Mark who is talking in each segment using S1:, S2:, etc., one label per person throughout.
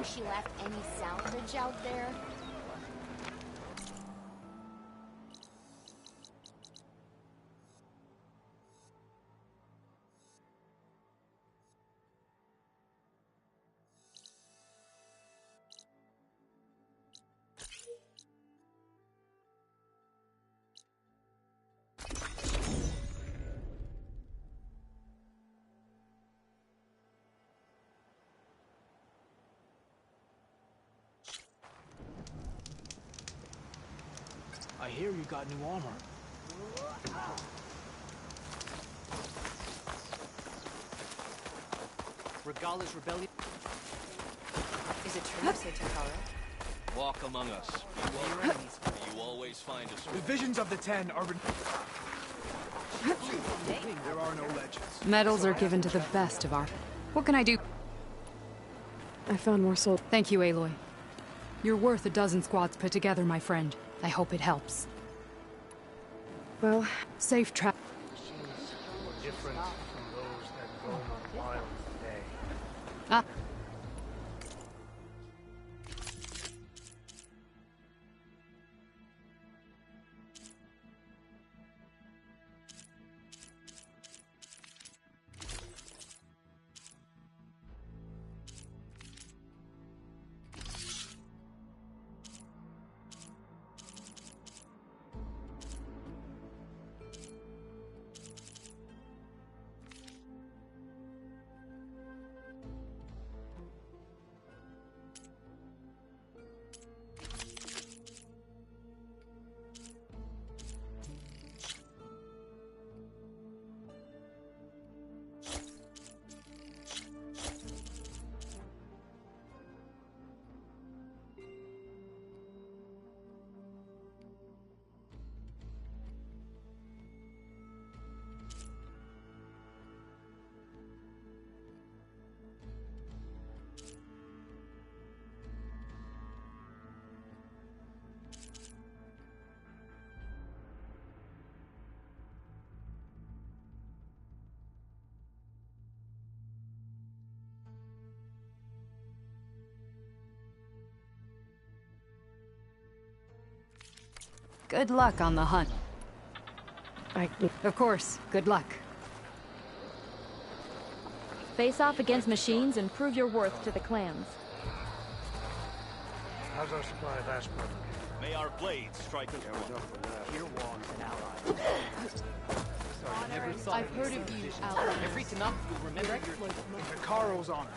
S1: think she left any salvage out there?
S2: I hear you got new armor.
S3: Regala's rebellion.
S4: Is it true, Sir Takara?
S5: Walk among us. You always find us.
S2: The visions of the Ten are... There are no legends.
S6: Medals are given to the best of our... What can I do?
S7: I found more soul.
S6: Thank you, Aloy. You're worth a dozen squads put together, my friend. I hope it helps.
S7: Well,
S6: safe travel.
S8: Different from those that roam on the wild today.
S6: Ah. Good luck on the hunt. Of course, good luck.
S9: Face off against machines and prove your worth to the clans.
S8: How's our supply of ash brother?
S5: May our blades strike us
S3: Here walks an ally.
S6: I've heard of you, ally.
S3: If freaked enough, you'll remember your...
S2: Hikaru's honor.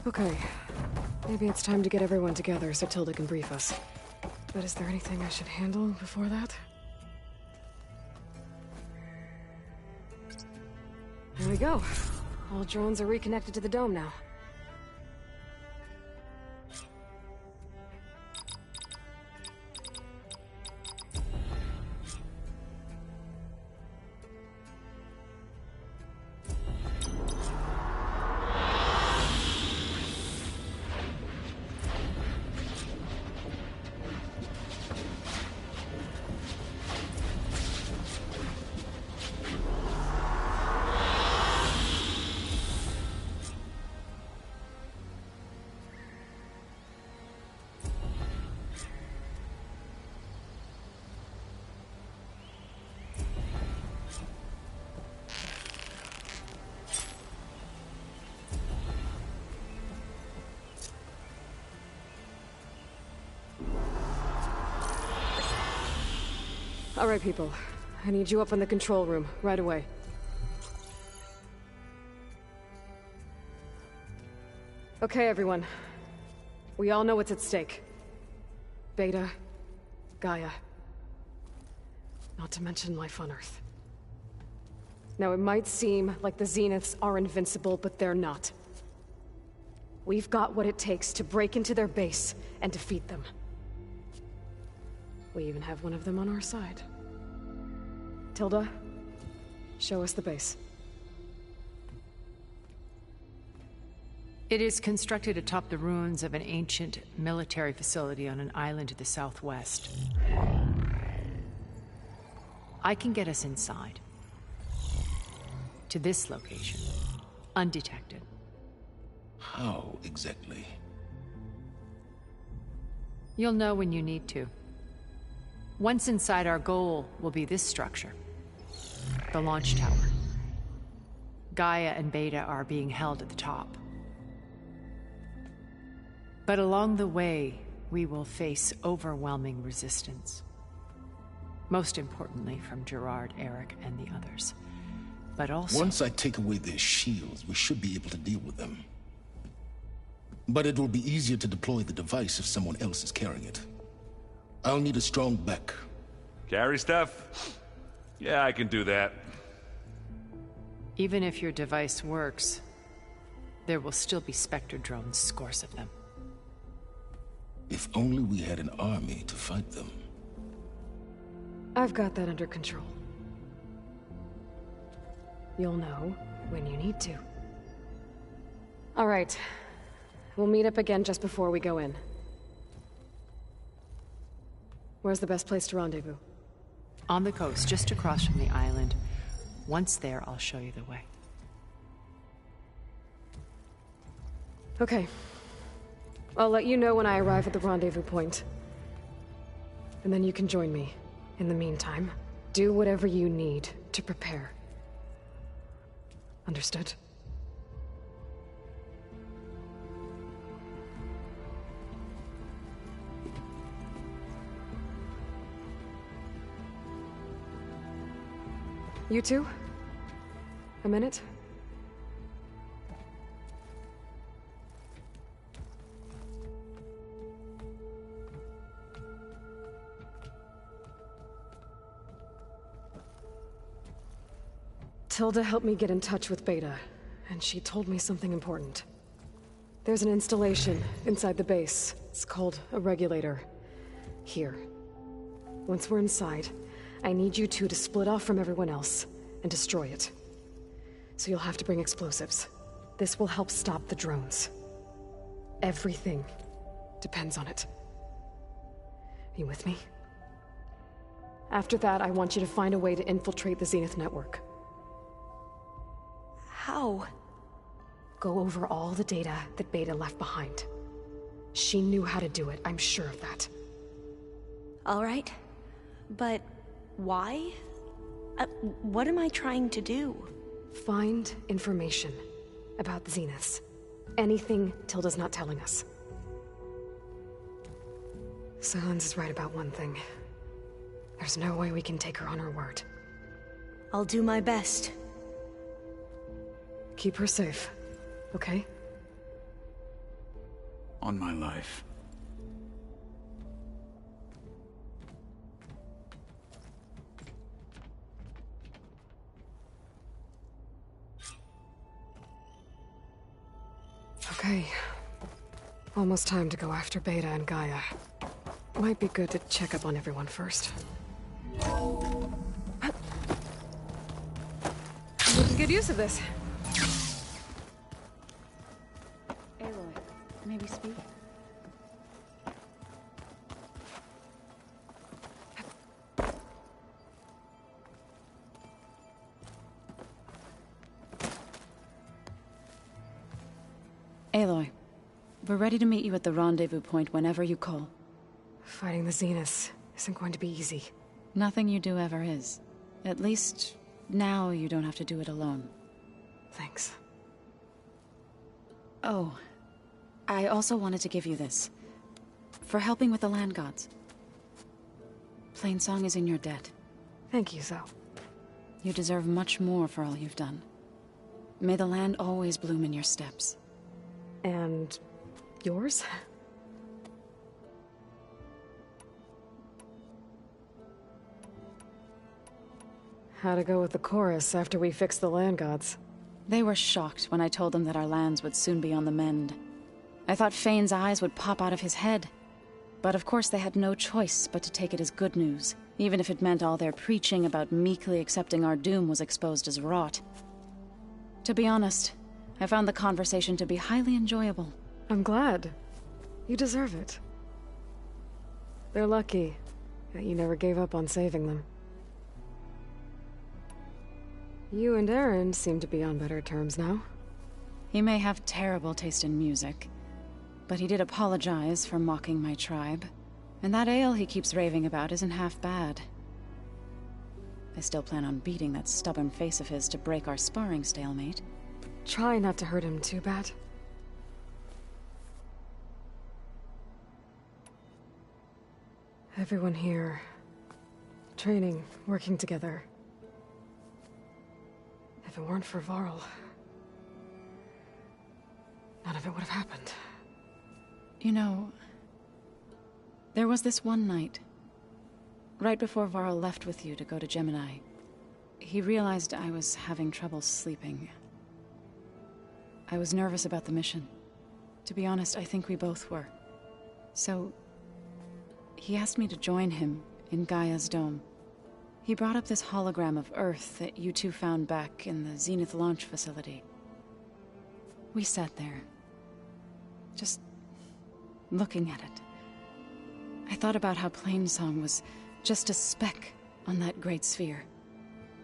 S7: Okay. Maybe it's time to get everyone together so Tilda can brief us. But is there anything I should handle before that? Here we go. All drones are reconnected to the dome now. All right, people. I need you up in the control room, right away. Okay, everyone. We all know what's at stake. Beta, Gaia. Not to mention life on Earth. Now, it might seem like the Zeniths are invincible, but they're not. We've got what it takes to break into their base and defeat them. We even have one of them on our side. Tilda, show us the base.
S6: It is constructed atop the ruins of an ancient military facility on an island to the southwest. I can get us inside. To this location. Undetected.
S10: How exactly?
S6: You'll know when you need to. Once inside, our goal will be this structure. The launch tower. Gaia and Beta are being held at the top. But along the way, we will face overwhelming resistance. Most importantly from Gerard, Eric, and the others. But also...
S10: Once I take away their shields, we should be able to deal with them. But it will be easier to deploy the device if someone else is carrying it. I'll need a strong back.
S11: Carry stuff? Yeah, I can do that.
S6: Even if your device works, there will still be Spectre drones, scores of them.
S10: If only we had an army to fight them.
S7: I've got that under control. You'll know when you need to. All right. We'll meet up again just before we go in. Where's the best place to rendezvous?
S6: On the coast, just across from the island. Once there, I'll show you the way.
S7: Okay. I'll let you know when I arrive at the rendezvous point. And then you can join me. In the meantime, do whatever you need to prepare. Understood? You two? A minute? Tilda helped me get in touch with Beta, and she told me something important. There's an installation inside the base. It's called a regulator. Here. Once we're inside, I need you two to split off from everyone else and destroy it. So you'll have to bring explosives. This will help stop the drones. Everything depends on it. Are you with me? After that, I want you to find a way to infiltrate the Zenith network.
S4: How?
S7: Go over all the data that Beta left behind. She knew how to do it, I'm sure of that.
S4: All right. But why? What am I trying to do?
S7: Find information about the Zeniths. Anything Tilda's not telling us. Silence is right about one thing. There's no way we can take her on her word.
S4: I'll do my best.
S7: Keep her safe, okay?
S12: on my life.
S7: Okay. Almost time to go after Beta and Gaia. Might be good to check up on everyone first. We can get use of this.
S13: Aloy, maybe speak? Aloy, we're ready to meet you at the rendezvous point whenever you call.
S7: Fighting the Zeniths isn't going to be easy.
S13: Nothing you do ever is. At least, now you don't have to do it alone.
S7: Thanks.
S13: Oh, I also wanted to give you this. For helping with the land gods. Plainsong is in your debt.
S7: Thank you, Zoe.
S13: You deserve much more for all you've done. May the land always bloom in your steps.
S7: And yours? How'd it go with the chorus after we fixed the land gods?
S13: They were shocked when I told them that our lands would soon be on the mend. I thought Fane's eyes would pop out of his head. But of course they had no choice but to take it as good news, even if it meant all their preaching about meekly accepting our doom was exposed as rot. To be honest, I found the conversation to be highly enjoyable.
S7: I'm glad. You deserve it. They're lucky that you never gave up on saving them. You and Aaron seem to be on better terms now.
S13: He may have terrible taste in music, but he did apologize for mocking my tribe. And that ale he keeps raving about isn't half bad. I still plan on beating that stubborn face of his to break our sparring stalemate.
S7: Try not to hurt him too bad. Everyone here, training, working together. If it weren't for Varl, none of it would have happened.
S13: You know, there was this one night, right before Varl left with you to go to Gemini. He realized I was having trouble sleeping. I was nervous about the mission. To be honest, I think we both were. So, he asked me to join him in Gaia's dome. He brought up this hologram of Earth that you two found back in the Zenith launch facility. We sat there, just looking at it. I thought about how Plainsong was just a speck on that great sphere.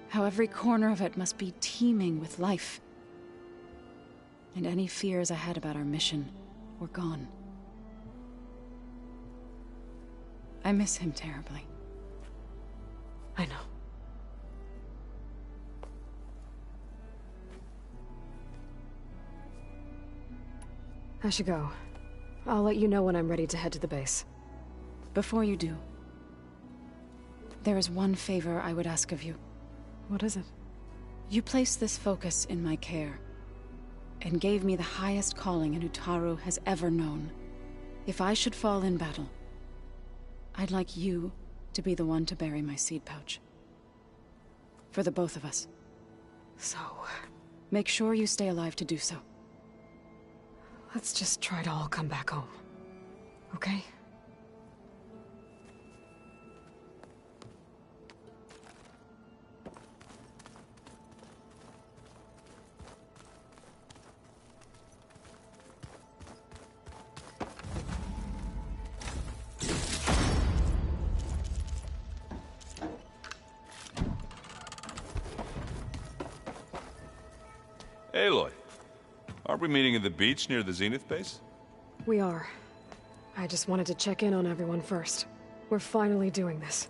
S13: How every corner of it must be teeming with life. And any fears I had about our mission were gone. I miss him terribly.
S7: I know. I should go. I'll let you know when I'm ready to head to the base.
S13: Before you do, there is one favor I would ask of you.
S7: What is it?
S13: You placed this focus in my care, and gave me the highest calling an Utaru has ever known. If I should fall in battle, I'd like you to be the one to bury my seed pouch. For the both of us.
S7: So...
S13: make sure you stay alive to do so.
S7: let's just try to all come back home. Okay?
S11: Aloy, aren't we meeting at the beach near the Zenith base?
S7: We are. I just wanted to check in on everyone first. We're finally doing this.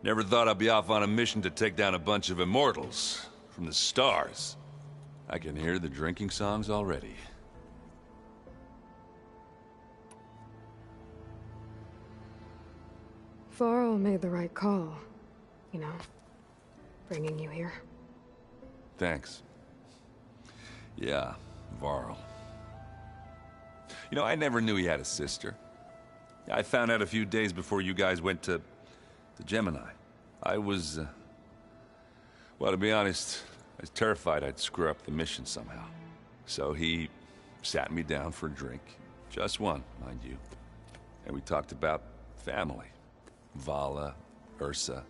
S11: Never thought I'd be off on a mission to take down a bunch of immortals from the stars. I can hear the drinking songs already.
S7: Varl made the right call. You know, bringing you here.
S11: Thanks. Yeah, Varl. You know, I never knew he had a sister. I found out a few days before you guys went to Gemini. I was, well, to be honest, I was terrified I'd screw up the mission somehow. So he sat me down for a drink. Just one, mind you. And we talked about family. Vala, Ursa,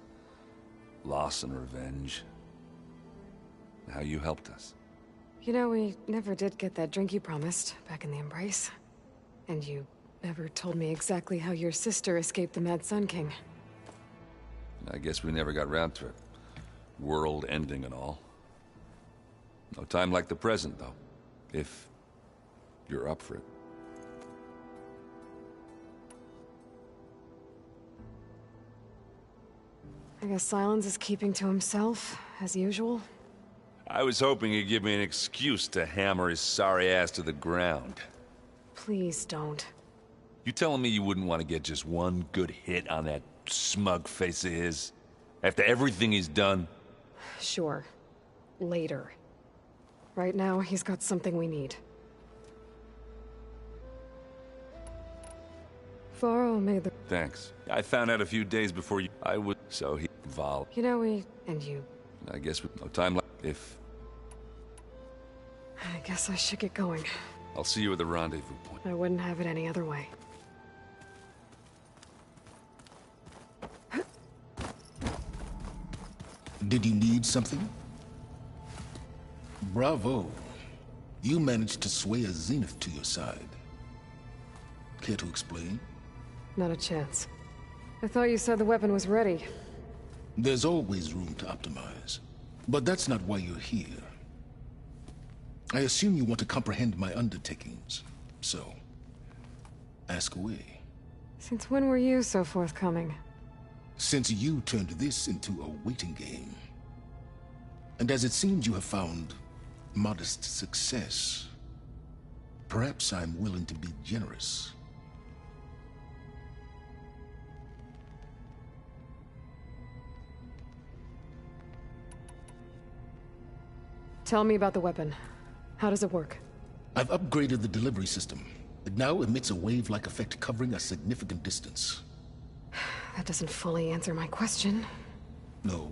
S11: loss and revenge. How you helped us.
S7: You know, we never did get that drink you promised back in the Embrace. And you never told me exactly how your sister escaped the Mad Sun King.
S11: I guess we never got around to it. World ending and all. No time like the present, though. If you're up for it.
S7: I guess Silence is keeping to himself, as usual.
S11: I was hoping he'd give me an excuse to hammer his sorry ass to the ground.
S7: Please don't.
S11: You telling me you wouldn't want to get just one good hit on that smug face of his? After everything he's done?
S7: Sure. Later. Right now, he's got something we need. Varro made the...
S11: Thanks. I found out a few days before you... I would... So he... Val...
S7: You know, and you...
S11: I guess with no time like... If...
S7: I guess I should get going.
S11: I'll see you at the rendezvous point.
S7: I wouldn't have it any other way.
S10: Did you need something? Bravo. You managed to sway a Zenith to your side. Care to explain?
S7: Not a chance. I thought you said the weapon was ready.
S10: There's always room to optimize. But that's not why you're here. I assume you want to comprehend my undertakings. So, ask away.
S7: Since when were you so forthcoming?
S10: Since you turned this into a waiting game. And as it seems you have found modest success, perhaps I'm willing to be generous.
S7: Tell me about the weapon. How does it work?
S10: I've upgraded the delivery system. It now emits a wave-like effect covering a significant distance.
S7: That doesn't fully answer my question.
S10: No,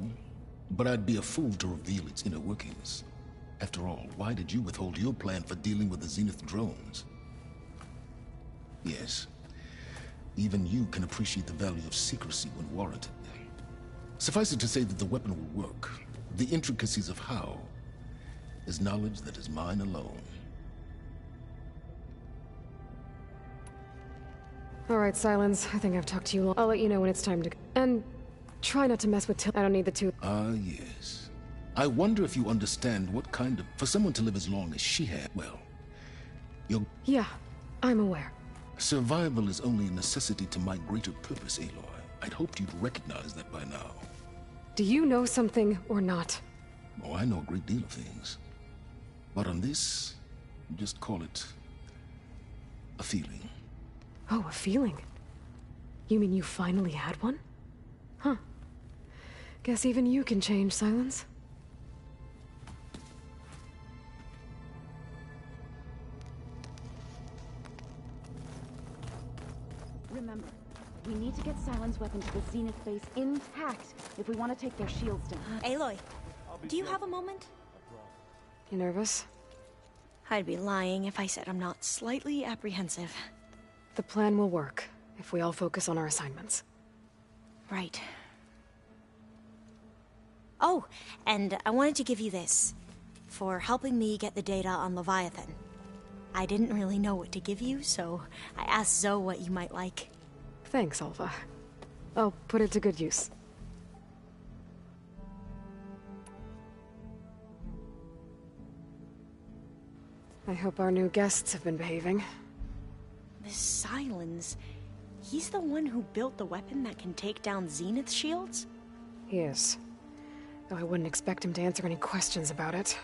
S10: but I'd be a fool to reveal its inner workings. After all, why did you withhold your plan for dealing with the Zenith drones? Yes, even you can appreciate the value of secrecy when warranted. Suffice it to say that the weapon will work. The intricacies of how is knowledge that is mine alone.
S7: All right, Silence. I think I've talked to you long. I'll let you know when it's time to... And try not to mess with Till. I don't need the two.
S10: Ah, yes. I wonder if you understand what kind of... For someone to live as long as she had, well... You're...
S7: Yeah, I'm aware.
S10: Survival is only a necessity to my greater purpose, Aloy. I'd hoped you'd recognize that by now.
S7: Do you know something or not?
S10: Oh, I know a great deal of things. But on this, just call it... a feeling.
S7: Oh, a feeling? You mean you finally had one? Huh. Guess even you can change, Silence.
S12: Remember, we need to get Silence weapon to the Zenith base intact if we want to take their shields down.
S4: Aloy, do you have a moment?
S7: You nervous?
S4: I'd be lying if I said I'm not slightly apprehensive.
S7: The plan will work if we all focus on our assignments.
S4: Right. Oh, and I wanted to give you this for helping me get the data on Leviathan. I didn't really know what to give you, so I asked Zoe what you might like.
S7: Thanks, Alva. I'll put it to good use. I hope our new guests have been behaving.
S4: This Silence, he's the one who built the weapon that can take down Zenith shields?
S7: He is. Though I wouldn't expect him to answer any questions about it.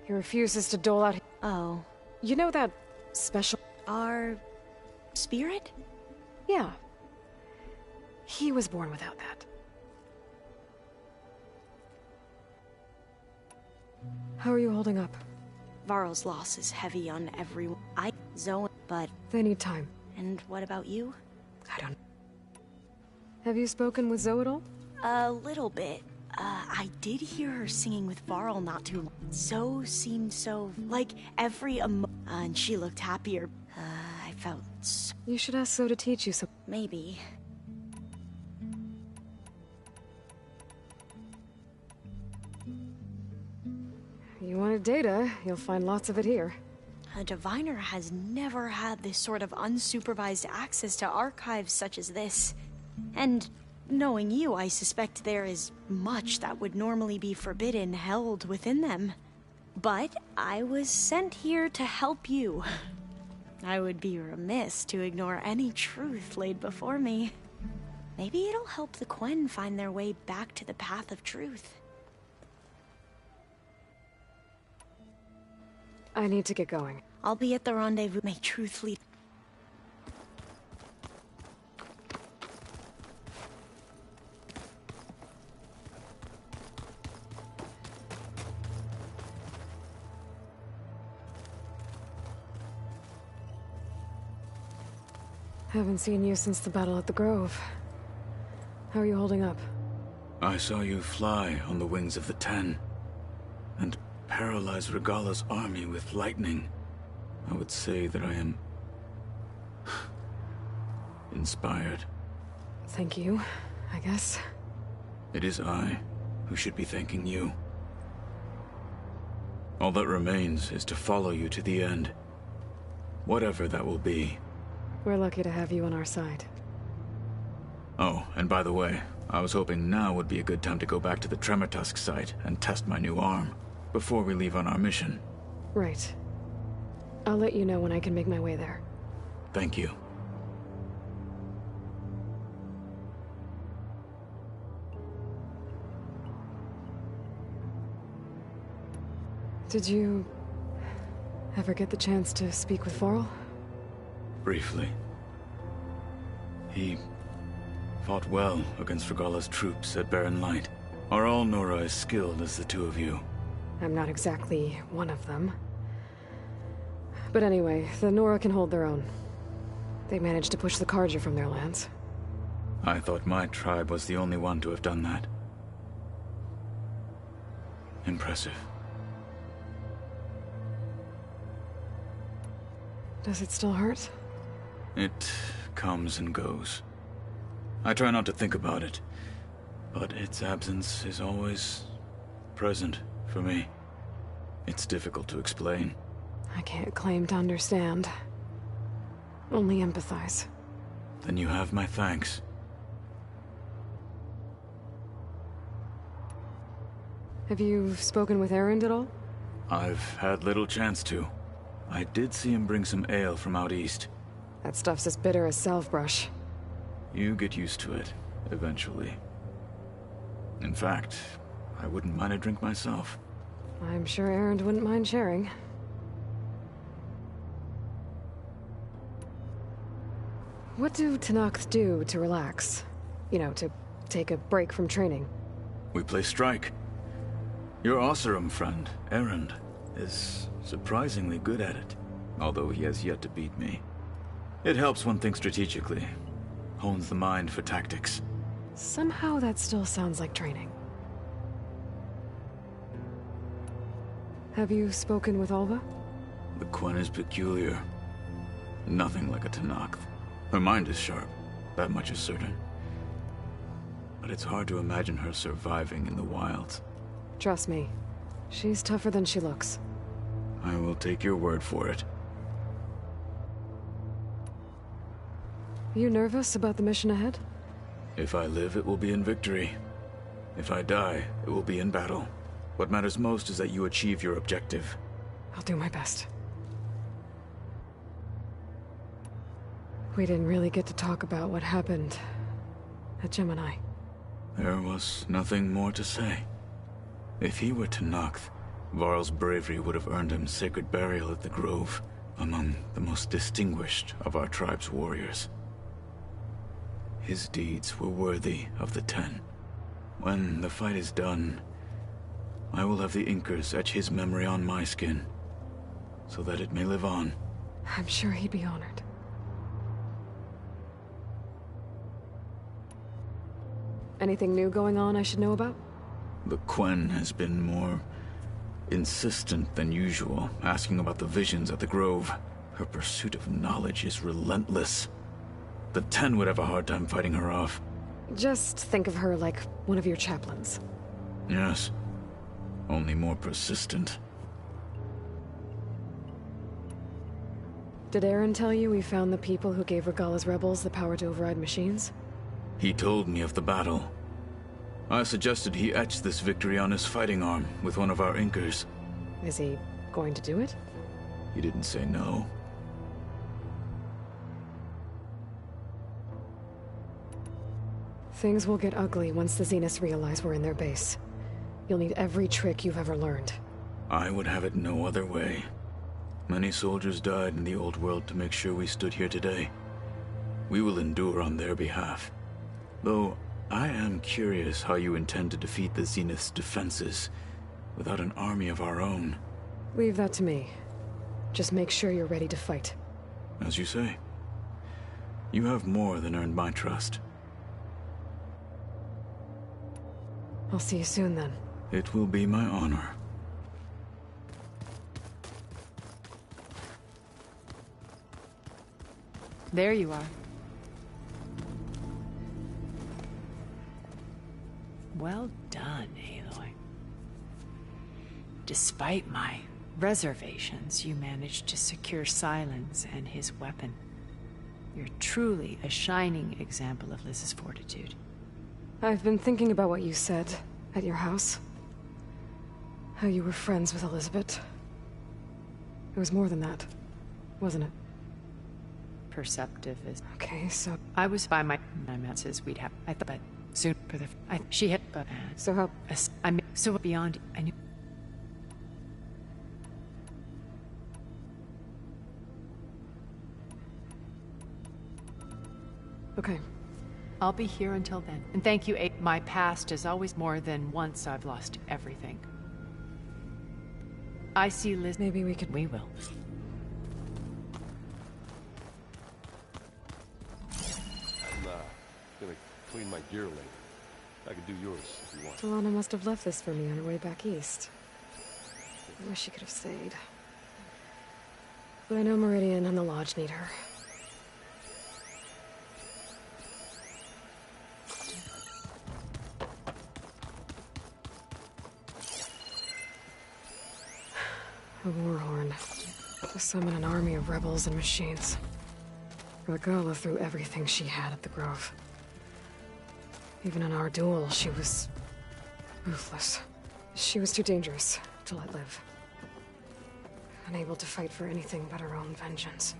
S7: He refuses to dole out...
S4: Oh.
S7: You know that special...
S4: Our... spirit?
S7: Yeah. He was born without that. How are you holding up?
S4: Varro's loss is heavy on everyone. Zoe... but...
S7: They need time.
S4: And what about you?
S7: I don't... Have you spoken with Zoe at all?
S4: A little bit. I did hear her singing with Varl not too long. Zoe seemed so... like, every and she looked happier. I felt so...
S7: You should ask Zoe to teach you some...
S4: Maybe.
S7: You wanted data, you'll find lots of it here.
S4: A diviner has never had this sort of unsupervised access to archives such as this. And knowing you, I suspect there is much that would normally be forbidden held within them. But I was sent here to help you. I would be remiss to ignore any truth laid before me. Maybe it'll help the Quen find their way back to the path of truth.
S7: I need to get going.
S4: I'll be at the rendezvous. May truth lead.
S7: Haven't seen you since the battle at the Grove. How are you holding up?
S14: I saw you fly on the wings of the Ten, and paralyze Regala's army with lightning. I would say that I am... inspired.
S7: Thank you, I guess.
S14: It is I who should be thanking you. All that remains is to follow you to the end. Whatever that will be.
S7: We're lucky to have you on our side.
S14: Oh, and by the way, I was hoping now would be a good time to go back to the Tremortusk site and test my new arm, before we leave on our mission.
S7: Right. I'll let you know when I can make my way there.
S14: Thank you.
S7: Did you ever get the chance to speak with Varl?
S14: Briefly. He fought well against Regala's troops at Barren Light. Are all Nora as skilled as the two of you?
S7: I'm not exactly one of them. But anyway, the Nora can hold their own. They managed to push the Carja from their lands.
S14: I thought my tribe was the only one to have done that. Impressive.
S7: Does it still hurt?
S14: It comes and goes. I try not to think about it, but its absence is always present for me. It's difficult to explain.
S7: I can't claim to understand. Only empathize.
S14: Then you have my thanks.
S7: Have you spoken with Erend at all?
S14: I've had little chance to. I did see him bring some ale from out east.
S7: That stuff's as bitter as salvebrush.
S14: You get used to it, eventually. In fact, I wouldn't mind a drink myself.
S7: I'm sure Erend wouldn't mind sharing. What do Tenakth do to relax? You know, to take a break from training?
S14: We play strike. Your Oseram friend, Erend, is surprisingly good at it, although he has yet to beat me. It helps one think strategically, hones the mind for tactics.
S7: Somehow that still sounds like training. Have you spoken with Alva?
S14: The Quen is peculiar. Nothing like a Tenakth. Her mind is sharp, that much is certain. But it's hard to imagine her surviving in the wilds.
S7: Trust me, she's tougher than she looks.
S14: I will take your word for it.
S7: You nervous about the mission ahead?
S14: If I live, it will be in victory. If I die, it will be in battle. What matters most is that you achieve your objective.
S7: I'll do my best. We didn't really get to talk about what happened at Gemini.
S14: There was nothing more to say. If he were Tenakth, Varl's bravery would have earned him sacred burial at the Grove, among the most distinguished of our tribe's warriors. His deeds were worthy of the Ten. When the fight is done, I will have the Inkers etch his memory on my skin, so that it may live on
S7: I'm sure he'd be honored. Anything new going on I should know about?
S14: The Quen has been more insistent than usual, asking about the visions at the Grove. Her pursuit of knowledge is relentless. The 10 would have a hard time fighting her off.
S7: Just think of her like one of your chaplains.
S14: Yes. Only more persistent.
S7: Did Aaron tell you we found the people who gave Regala's rebels the power to override machines?
S14: He told me of the battle. I suggested he etch this victory on his fighting arm with one of our inkers.
S7: Is he going to do it?
S14: He didn't say no.
S7: Things will get ugly once the Zeniths realize we're in their base. You'll need every trick you've ever learned.
S14: I would have it no other way. Many soldiers died in the old world to make sure we stood here today. We will endure on their behalf. Though, I am curious how you intend to defeat the Zenith's defenses without an army of our own.
S7: Leave that to me. Just make sure you're ready to fight.
S14: As you say. You have more than earned my trust.
S7: I'll see you soon, then.
S14: It will be my honor.
S6: There you are. Well done, Aloy. Despite my reservations, you managed to secure Silence and his weapon. You're truly a shining example of Liz's fortitude.
S7: I've been thinking about what you said at your house. How you were friends with Elizabeth. It was more than that, wasn't it?
S6: Perceptive is...
S7: Okay, so...
S6: I was by my... says we'd have... I thought, but soon for the... she had... But...
S7: So how...
S6: I mean, so beyond... I knew...
S7: Okay.
S6: I'll be here until then. And thank you, my past is always more than once I've lost everything. I see Liz...
S7: Maybe we could...
S6: We will.
S15: I'm, gonna clean my gear later. I could do yours if you want.
S7: Talana must have left this for me on her way back east. I wish she could have stayed. But I know Meridian and the Lodge need her. A warhorn. To summon an army of rebels and machines. Regala threw everything she had at the Grove. Even in our duel, she was... ruthless. She was too dangerous to let live. Unable to fight for anything but her own vengeance.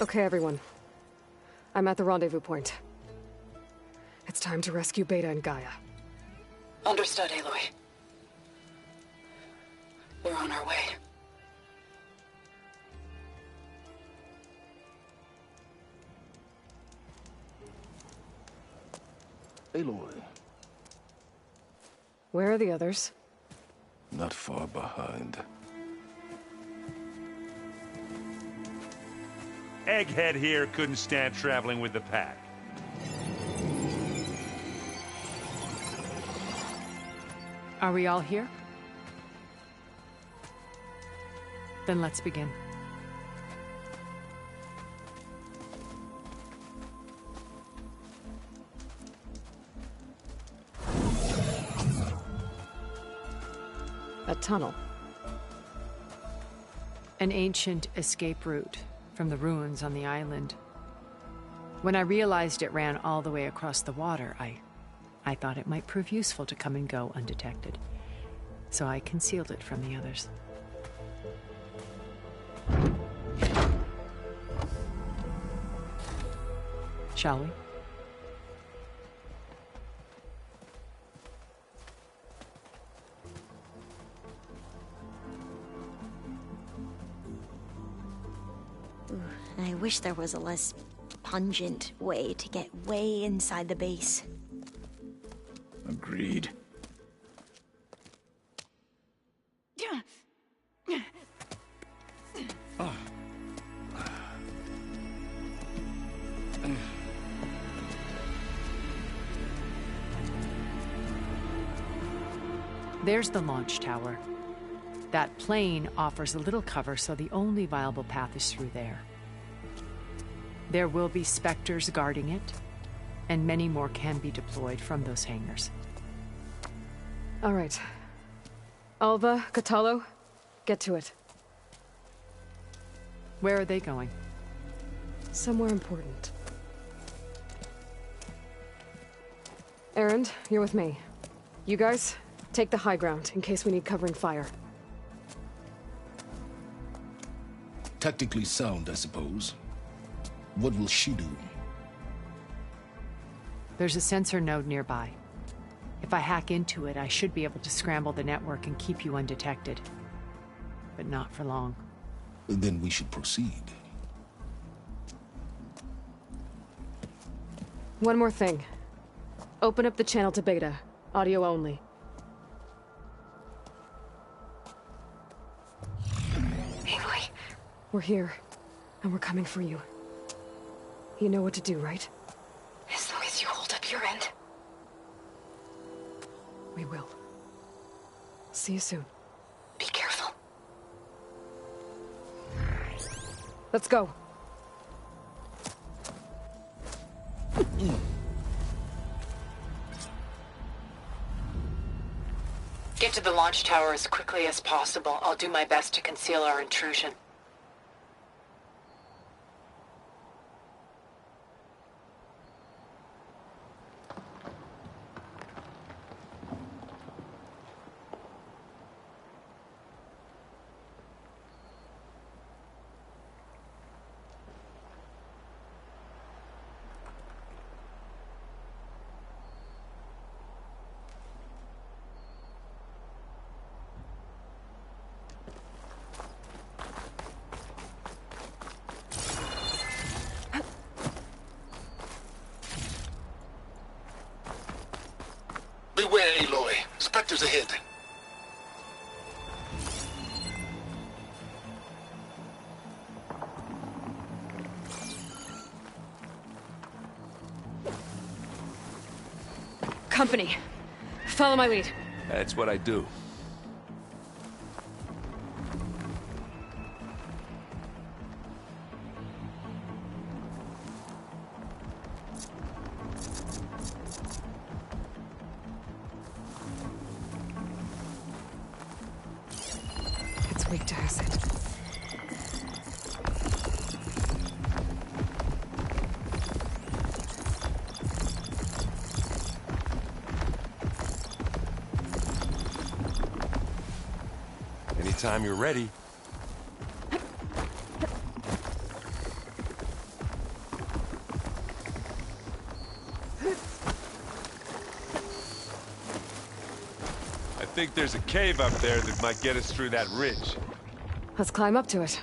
S7: Okay, everyone. I'm at the rendezvous point. It's time to rescue Beta and Gaia.
S16: Understood, Aloy. We're on our way.
S10: Aloy.
S7: Where are the others?
S10: Not far behind.
S17: Egghead here couldn't stand traveling with the pack.
S6: Are we all here? Then let's begin.
S7: A tunnel.
S6: An ancient escape route from the ruins on the island. When I realized it ran all the way across the water, I thought it might prove useful to come and go undetected. So I concealed it from the others. Shall we?
S4: I wish there was a less pungent way to get way inside the base.
S14: Agreed.
S6: There's the launch tower. That plane offers a little cover, so the only viable path is through there. There will be Spectres guarding it, and many more can be deployed from those hangars.
S7: All right. Alva, Catalo, get to it.
S6: Where are they going?
S7: Somewhere important. Erend, you're with me. You guys, take the high ground in case we need covering fire.
S10: Tactically sound, I suppose. What will she do?
S6: There's a sensor node nearby. If I hack into it, I should be able to scramble the network and keep you undetected. But not for long.
S10: Then we should proceed.
S7: One more thing. Open up the channel to Beta. Audio only. Aloy. We're here, and we're coming for you. You know what to do, right?
S16: As long as you hold up your end.
S7: We will. See you soon.
S16: Be careful.
S7: Let's go.
S16: Get to the launch tower as quickly as possible. I'll do my best to conceal our intrusion.
S10: Beware, Aloy. Spectres ahead.
S7: Company. Follow my lead.
S11: That's what I do.
S7: It's weak to acid.
S15: Anytime you're ready.
S17: I think there's a cave up there that might get us through that ridge.
S7: Let's climb up to it.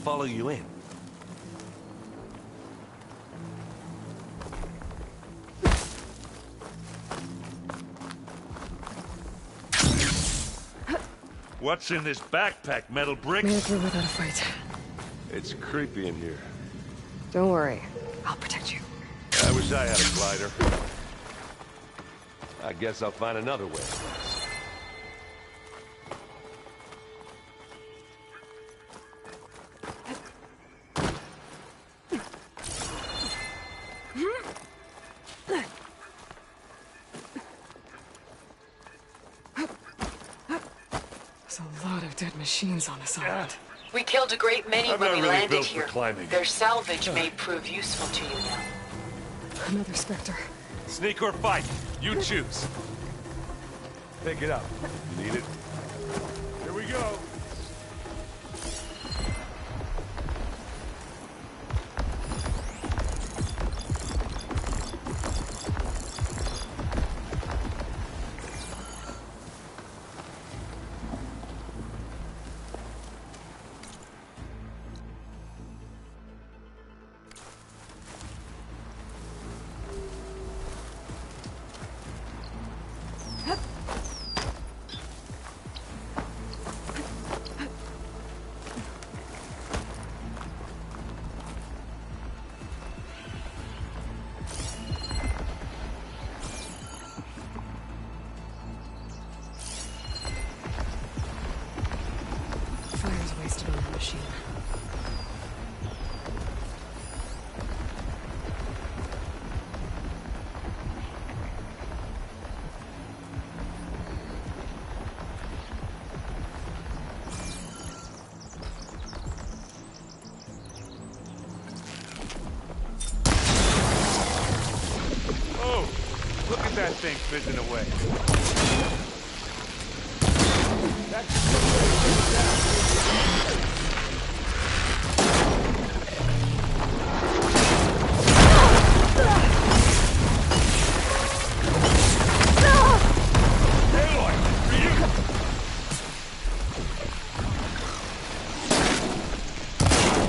S17: follow you in. What's in this backpack, metal bricks?
S7: Made it through without a fight.
S15: It's creepy in here.
S7: Don't worry. I'll protect you.
S15: I wish I had a glider. I guess I'll find another way.
S7: There's a lot of dead machines on this island.
S16: We killed a great many
S15: I'm
S16: when
S15: not
S16: we
S15: really
S16: landed
S15: built for
S16: here.
S15: climbing.
S16: Their salvage may prove useful to you now.
S7: Another Spectre.
S17: Sneak or fight, you choose.
S15: Pick it up. You need it?
S17: Here we go.
S7: Fire's wasted on the machine.
S17: Oh, look at that thing fizzing away.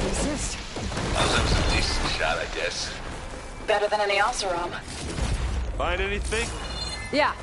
S7: Resist.
S5: That was a decent shot, I guess.
S16: Better than any Oseram.
S17: Find anything?
S7: Yeah.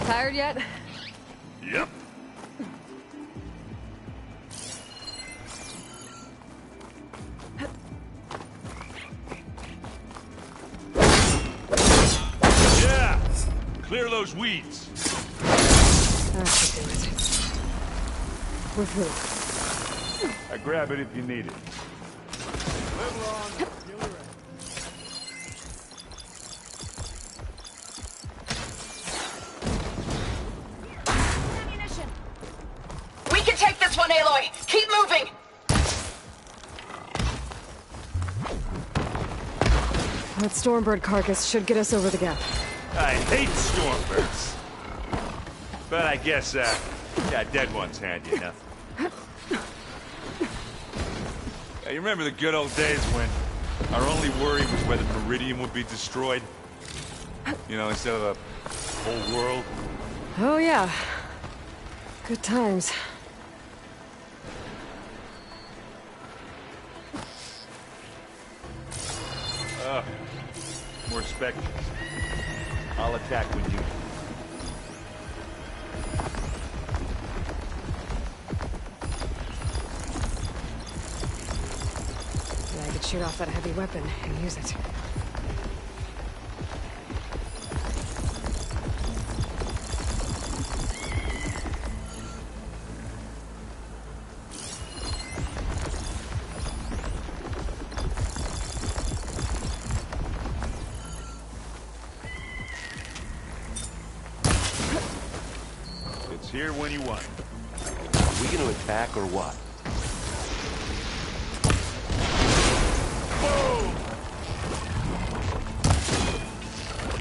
S7: Tired yet?
S17: Yep. Yeah! Clear those weeds.
S7: That should do it. We're through.
S17: I grab it if you need it.
S2: Live long. Feel your
S16: We can take this one, Aloy! Keep moving!
S7: That Stormbird carcass should get us over the gap.
S17: I hate stormbirds. But I guess, yeah, dead ones handy enough. Yeah, you remember the good old days when our only worry was whether Meridian would be destroyed? You know, instead of the whole world?
S7: Oh, yeah. Good times.
S17: More specters. I'll attack when you...
S7: Yeah, I could shoot off that heavy weapon and use it.
S17: It's here when you want it.
S15: Are we gonna attack or what?
S17: Boom!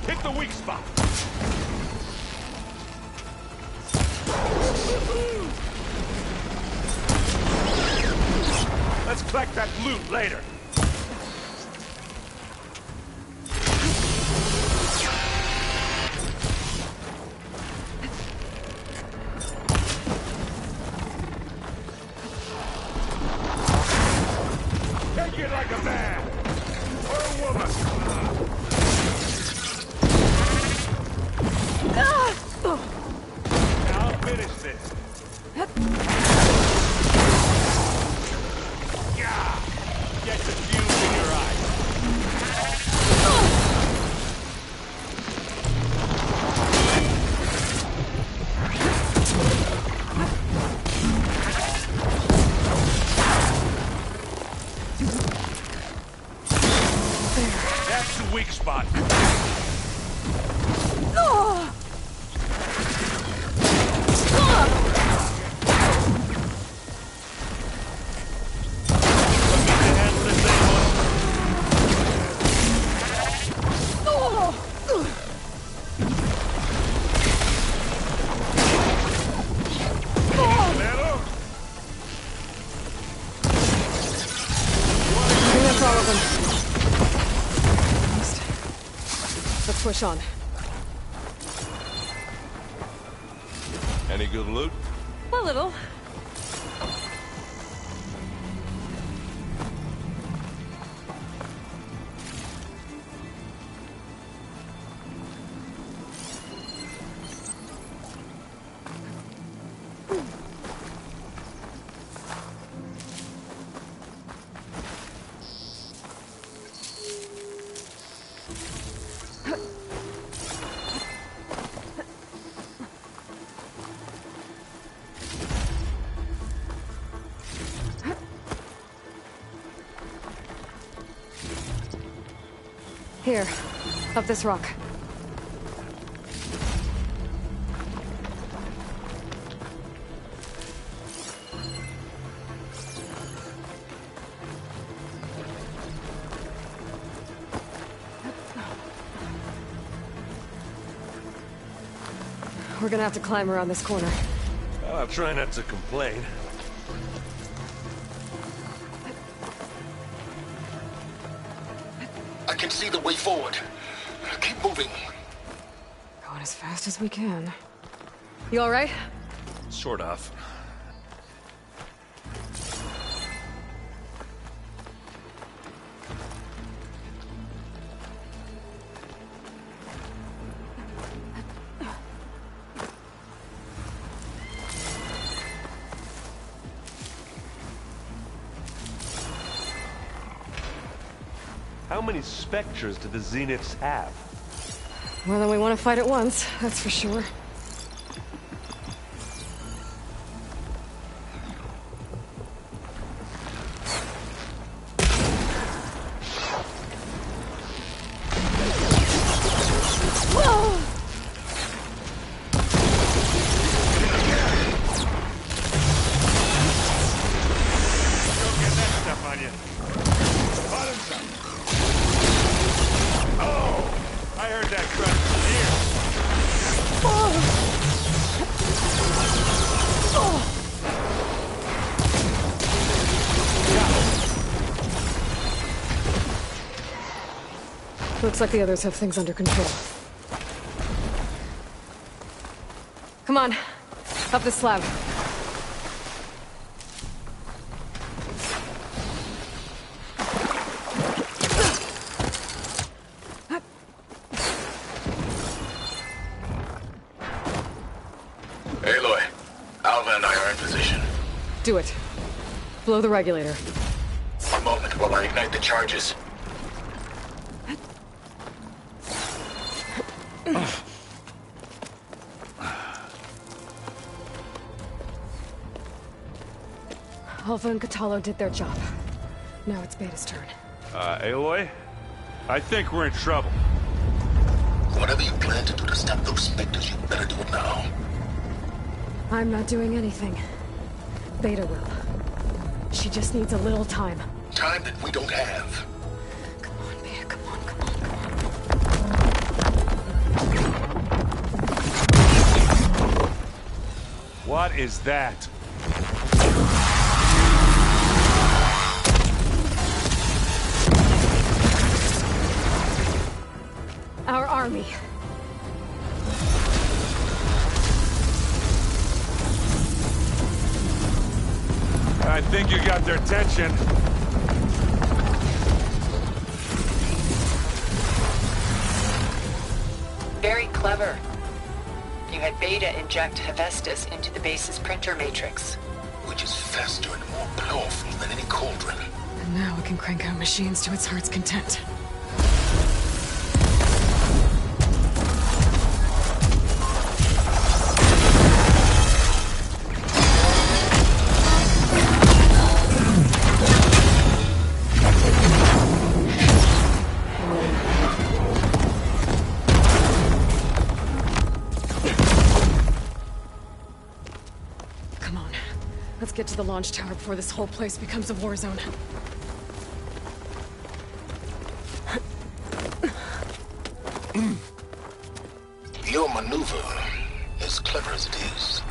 S17: Hit the weak spot. Let's collect that loot later. Take it like a man or a woman. Now I'll finish this. Yeah! Get the fuse in your eyes. That's the weak spot.
S7: Let's push on.
S15: Any good loot?
S13: A little.
S7: Here, up this rock. We're gonna have to climb around this corner.
S15: I'll try not to complain.
S10: I can see the way forward. Keep moving.
S7: Going as fast as we can. You all right?
S15: Sort of. How many specters do the Zeniths have?
S7: More than we want to fight at once, that's for sure. Looks like the others have things under control. Come on, up the slab.
S10: Aloy, Alva and I are in position.
S7: Do it. Blow the regulator.
S10: One moment while I ignite the charges.
S7: Alva and Catalo did their job. Now it's Beta's turn.
S17: Aloy? I think we're in trouble.
S10: Whatever you plan to do to stop those specters, you better do it now.
S7: I'm not doing anything. Beta will. She just needs a little time.
S10: Time that we don't have.
S17: What is that?
S7: Our army.
S17: I think you got their attention.
S16: Very clever. You had Beta inject Hephaestus into the base's printer matrix.
S10: Which is faster and more powerful than any cauldron.
S7: And now it can crank out machines to its heart's content. Let's get to the launch tower before this whole place becomes a war zone.
S10: Your maneuver, as clever as it is,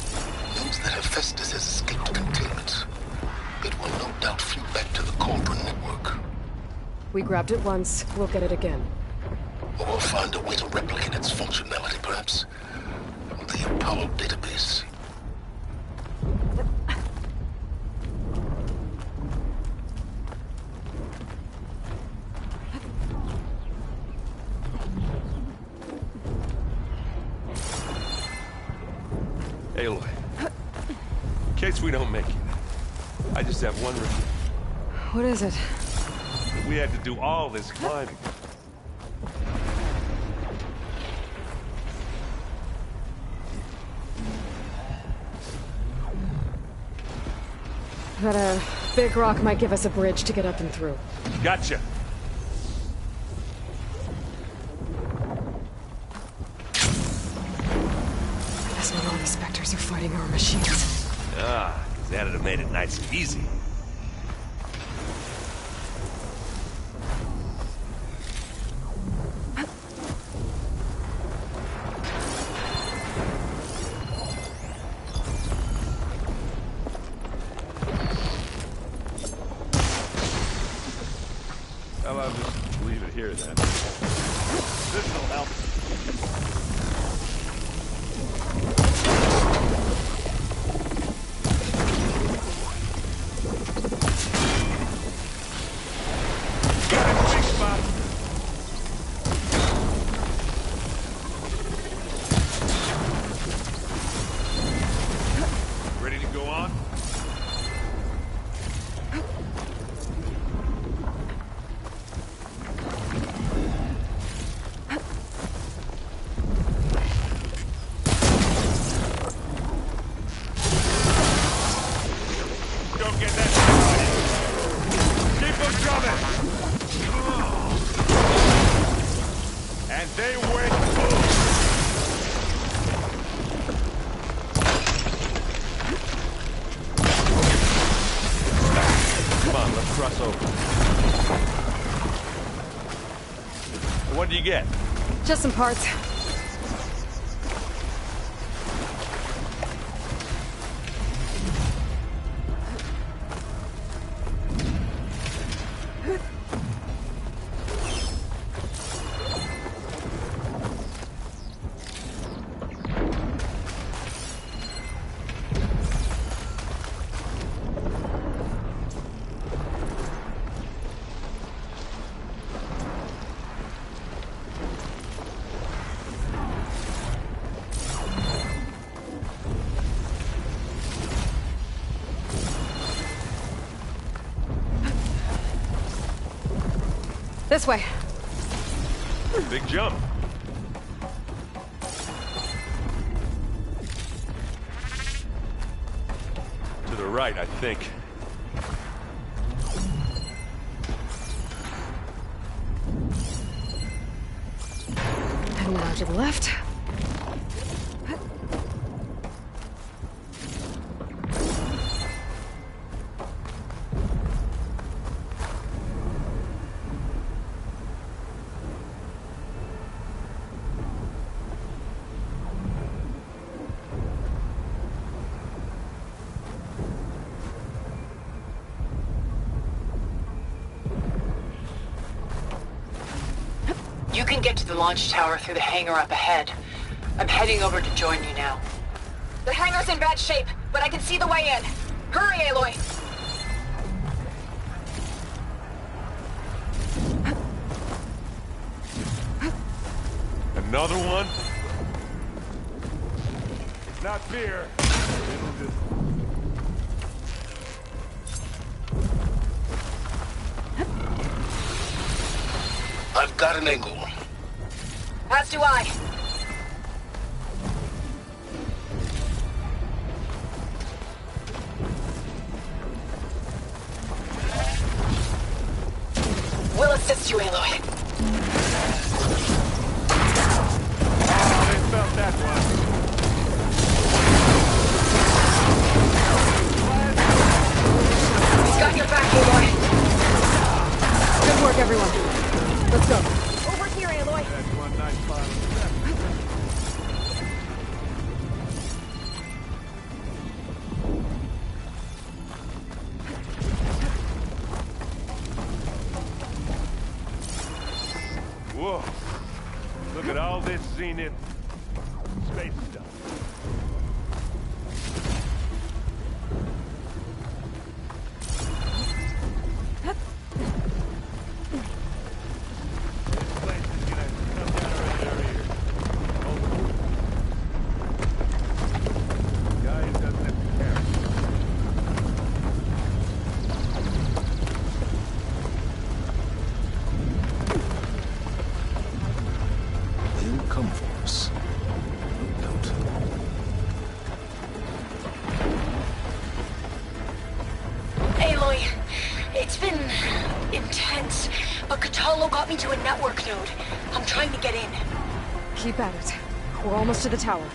S10: means that Hephaestus has escaped containment. It will no doubt flew back to the Cauldron network.
S7: We grabbed it once, we'll get it again.
S10: Or find a way to replicate its functionality, perhaps. The Apollo database.
S15: Aloy, in case we don't make it, I just have one review.
S7: What is it?
S15: We had to do all this climbing.
S7: That a big rock might give us a bridge to get up and through.
S17: Gotcha.
S7: That's when all these specters are fighting our machines.
S15: Ah, because that'd have made it nice and easy. How about just leave it here then? This'll help.
S17: Ready to go on? Don't get that started. Keep them coming. And they win.
S15: Come on, let's cross over.
S17: What do you get?
S7: Just some parts. This way.
S17: Big jump.
S15: To the right, I think.
S7: And now to the left.
S16: You can get to the launch tower through the hangar up ahead. I'm heading over to join you now.
S12: The hangar's in bad shape, but I can see the way in. Hurry, Aloy!
S15: Another one? It's not fear. It'll just...
S10: I've got an angle.
S12: As do I.
S16: We'll assist you, Aloy.
S15: Oh, they felt that one.
S16: He's got your back, Aloy.
S7: Good work, everyone. Let's go.
S12: Over here, Aloy.
S15: That's one nice spot. Whoa. Look at all this zenith space stuff. This place is gonna come down around our ears. Guy who doesn't have to carry.
S10: They'll come for us. No doubt.
S16: Aloy, it's been intense, but Catalo got me to a network node. I'm trying to get in.
S7: Keep at it. We're almost to the tower.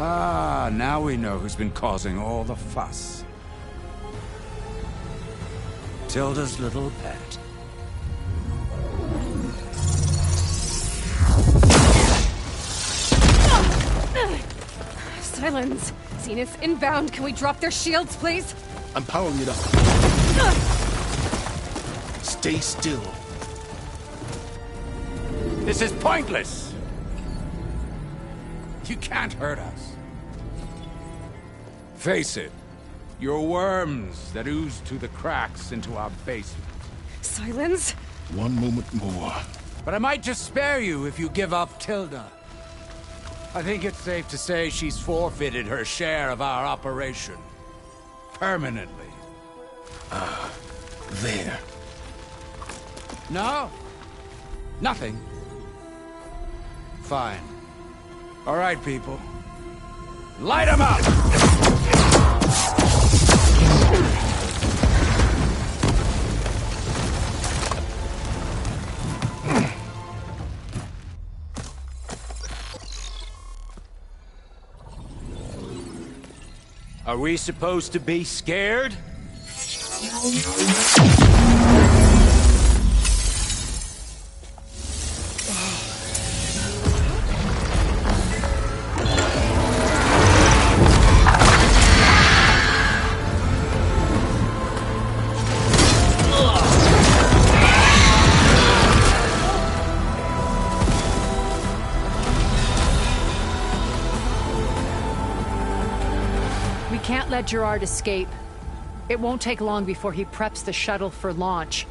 S18: Ah, now we know who's been causing all the fuss. Tilda's little pet.
S7: Silence. Zenith inbound. Can we drop their shields, please?
S10: I'm powering it up. Stay still.
S18: This is pointless. You can't hurt us. Face it. You're worms that ooze through the cracks into our basement.
S7: Silence?
S10: One moment more.
S18: But I might just spare you if you give up Tilda. I think it's safe to say she's forfeited her share of our operation. Permanently.
S10: There.
S18: No? Nothing? Fine. All right, people. Light 'em up! Are we supposed to be scared?
S6: Can't let Gerard escape. It won't take long before he preps the shuttle for launch.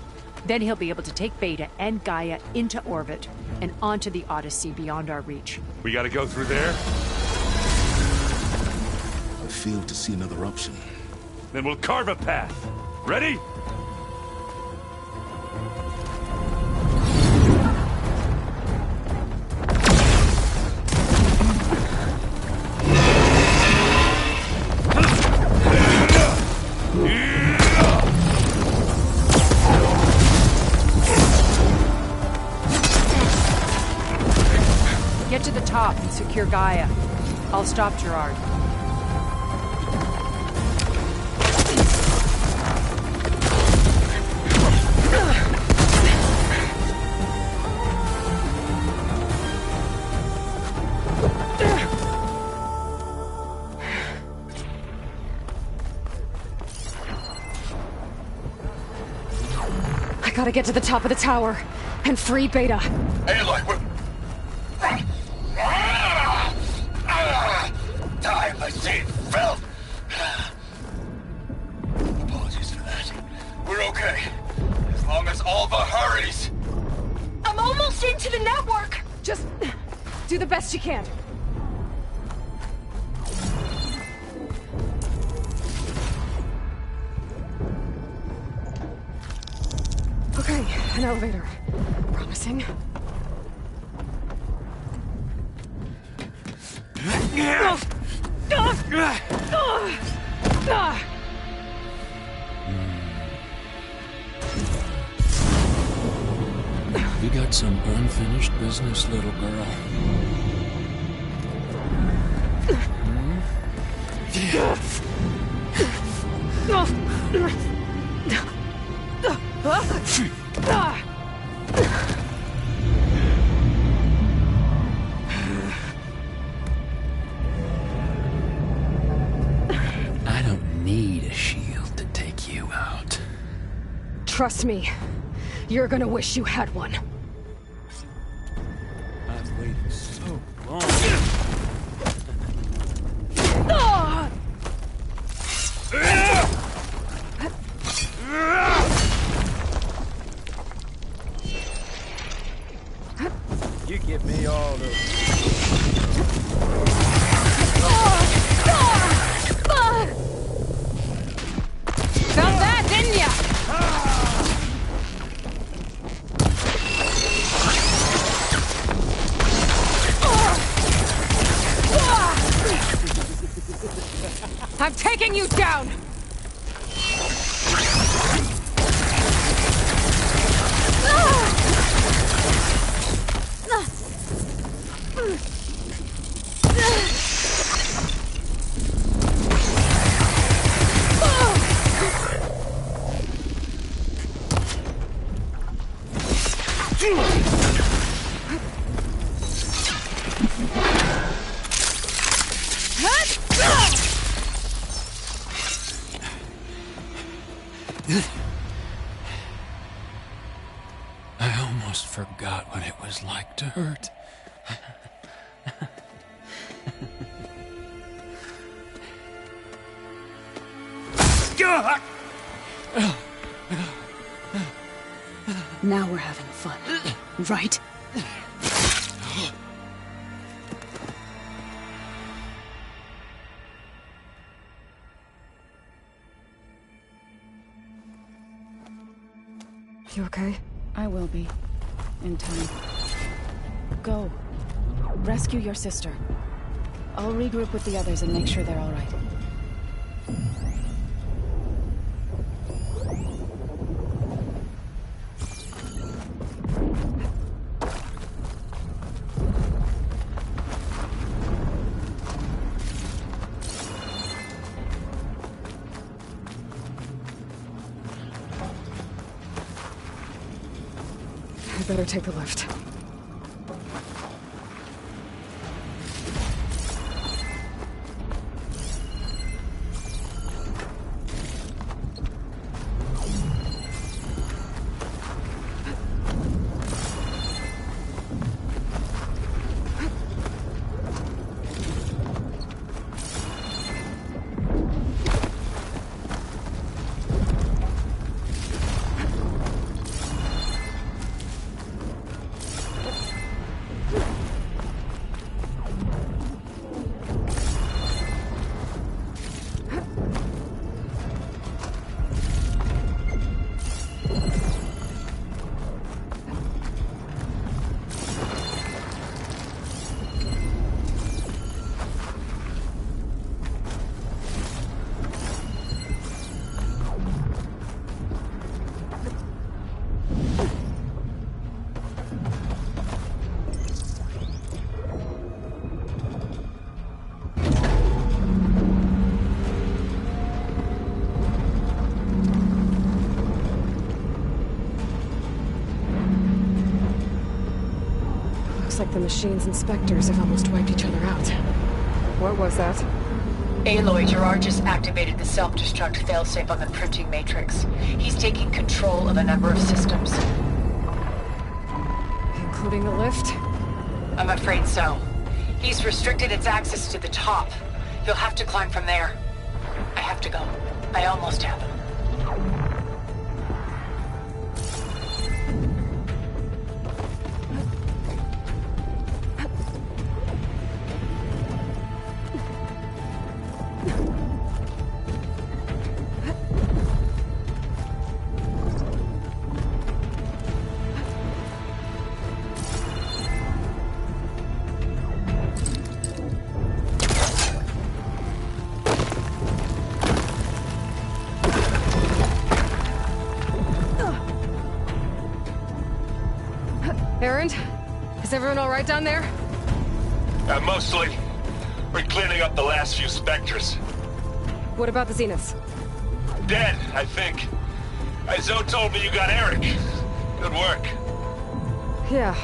S6: Then he'll be able to take Beta and Gaia into orbit and onto the Odyssey beyond our reach.
S17: We gotta go through there?
S10: I fail to see another option.
S17: Then we'll carve a path. Ready?
S6: Get to the top and secure Gaia. I'll stop Gerard.
S7: I gotta get to the top of the tower and free Beta.
S19: Aloy, we're... Time machine filth! Apologies for that. We're okay. As long as Alva hurries.
S16: I'm almost into the network!
S7: Just do the best you can. Okay, an elevator. Promising.
S18: We got some unfinished business, little girl. I don't need a shield to take you out.
S7: Trust me, you're gonna wish you had one.
S18: I've waited so long.
S2: You give me all the...
S7: Felt that, didn't ya? I'm taking you down!
S18: I almost forgot what it was like to hurt.
S7: Now we're having fun, right? You okay?
S13: I will be. In time. Go. Rescue your sister. I'll regroup with the others and make sure they're all right.
S7: I better take the lift. Looks like the machines and specters have almost wiped each other out. What was that?
S16: Aloy, Gerard just activated the self-destruct failsafe on the printing matrix. He's taking control of a number of systems.
S7: Including the lift?
S16: I'm afraid so. He's restricted its access to the top. You'll have to climb from there. I have to go. I almost have him.
S7: Erend? Is everyone alright down there?
S19: Mostly. We're cleaning up the last few specters.
S7: What about the Zeniths?
S19: Dead, I think. Zoe told me you got Eric. Good work.
S7: Yeah.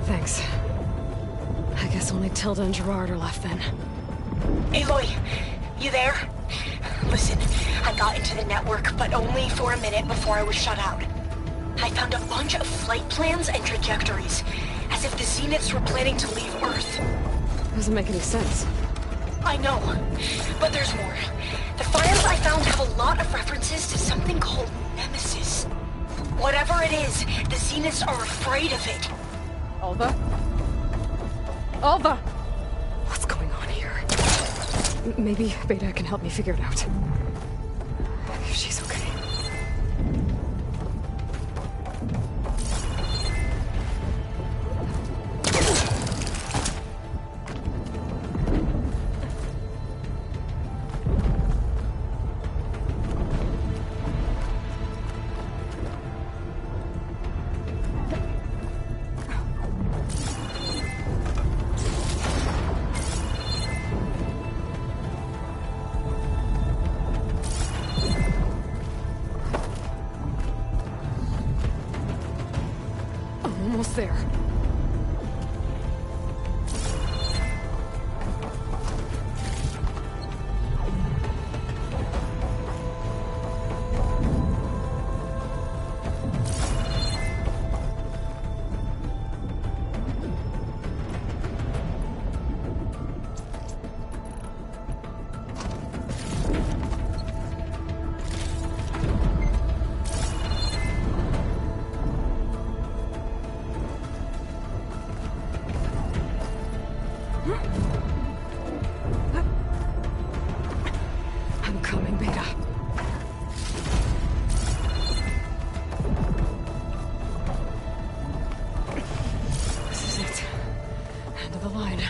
S7: Thanks. I guess only Tilda and Gerard are left then.
S16: Aloy, you there? Listen, I got into the network, but only for a minute before I was shut out. I found a bunch of flight plans and trajectories, as if the Zeniths were planning to leave Earth.
S7: Doesn't make any sense.
S16: I know, but there's more. The files I found have a lot of references to something called Nemesis. Whatever it is, the Zeniths are afraid of it.
S7: Alva? Alva! What's going on here? Maybe Beta can help me figure it out. If she's okay. Almost there. I'm coming, Beta. This is it. End of the line.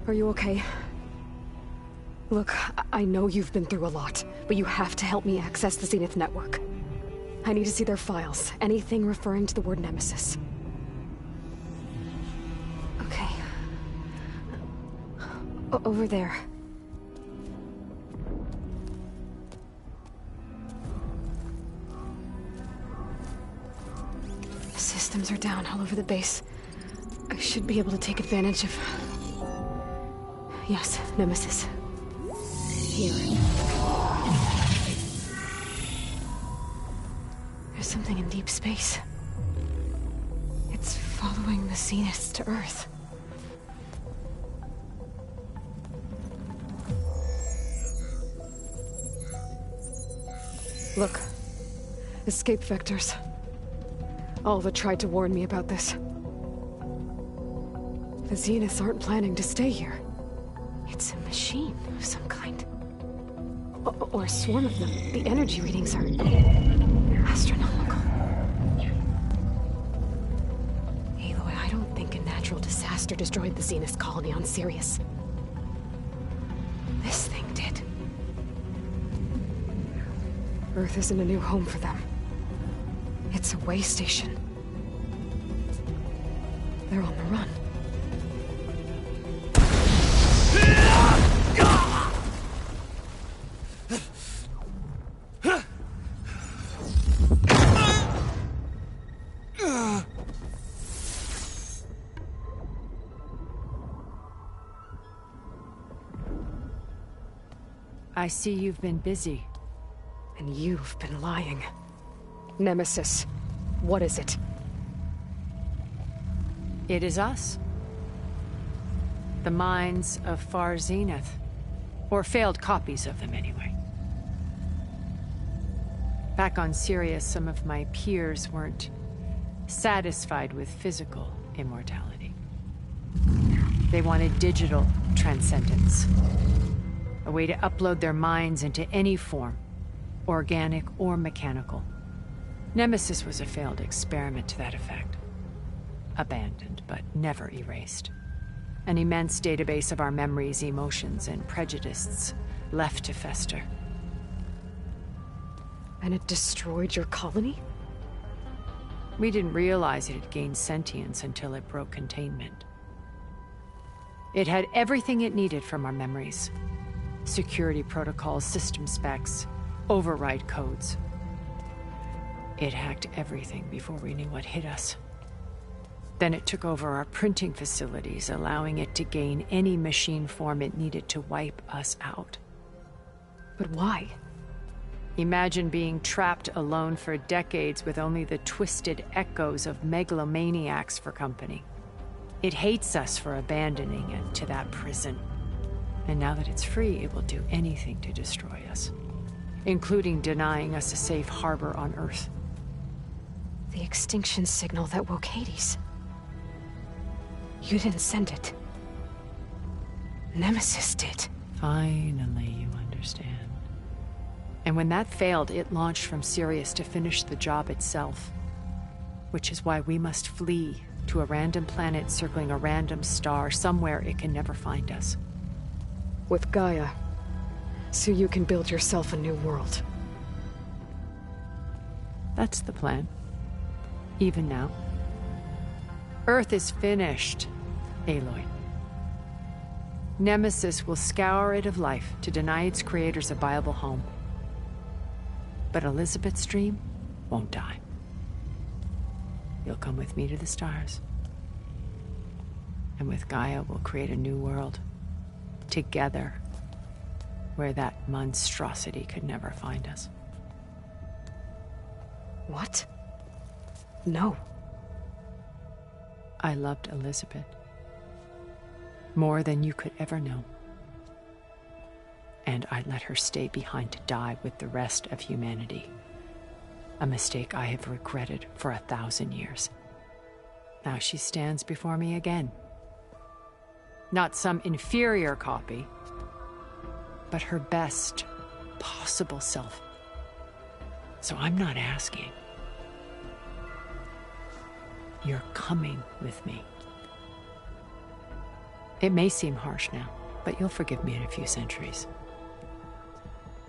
S7: Are you okay? Look, I know you've been through a lot, but you have to help me access the Zenith network. I need to see their files, anything referring to the word Nemesis. Okay. Over there. The systems are down all over the base. I should be able to take advantage of... Yes, Nemesis. Here. There's something in deep space. It's following the Zeniths to Earth. Look. Escape vectors. Alva tried to warn me about this. The Zeniths aren't planning to stay here. It's a machine of some kind. Or a swarm of them. The energy readings are astronomical. Aloy, I don't think a natural disaster destroyed the Zenith colony on Sirius. This thing did. Earth isn't a new home for them. It's a way station. They're on the run.
S6: I see you've been busy.
S7: And you've been lying. Nemesis, what is it?
S6: It is us. The minds of Far Zenith. Or failed copies of them, anyway. Back on Sirius, some of my peers weren't satisfied with physical immortality. They wanted digital transcendence. A way to upload their minds into any form, organic or mechanical. Nemesis was a failed experiment to that effect. Abandoned, but never erased. An immense database of our memories, emotions, and prejudices left to fester.
S7: And it destroyed your colony?
S6: We didn't realize it had gained sentience until it broke containment. It had everything it needed from our memories. Security protocols, system specs, override codes. It hacked everything before we knew what hit us. Then it took over our printing facilities, allowing it to gain any machine form it needed to wipe us out.
S7: But why?
S6: Imagine being trapped alone for decades with only the twisted echoes of megalomaniacs for company. It hates us for abandoning it to that prison. And now that it's free, it will do anything to destroy us, including denying us a safe harbor on Earth.
S7: The extinction signal that woke Hades. You didn't send it. Nemesis did.
S6: Finally, you understand. And when that failed, it launched from Sirius to finish the job itself. Which is why we must flee to a random planet circling a random star, somewhere it can never find us.
S7: With Gaia, so you can build yourself a new world.
S6: That's the plan. Even now. Earth is finished, Aloy. Nemesis will scour it of life to deny its creators a viable home. But Elizabeth's dream won't die. You'll come with me to the stars. And with Gaia, we'll create a new world. Together, where that monstrosity could never find us.
S7: What? No.
S6: I loved Elizabeth. More than you could ever know. And I let her stay behind to die with the rest of humanity. A mistake I have regretted for 1,000 years. Now she stands before me again. Not some inferior copy, but her best possible self. So I'm not asking. You're coming with me. It may seem harsh now, but you'll forgive me in a few centuries.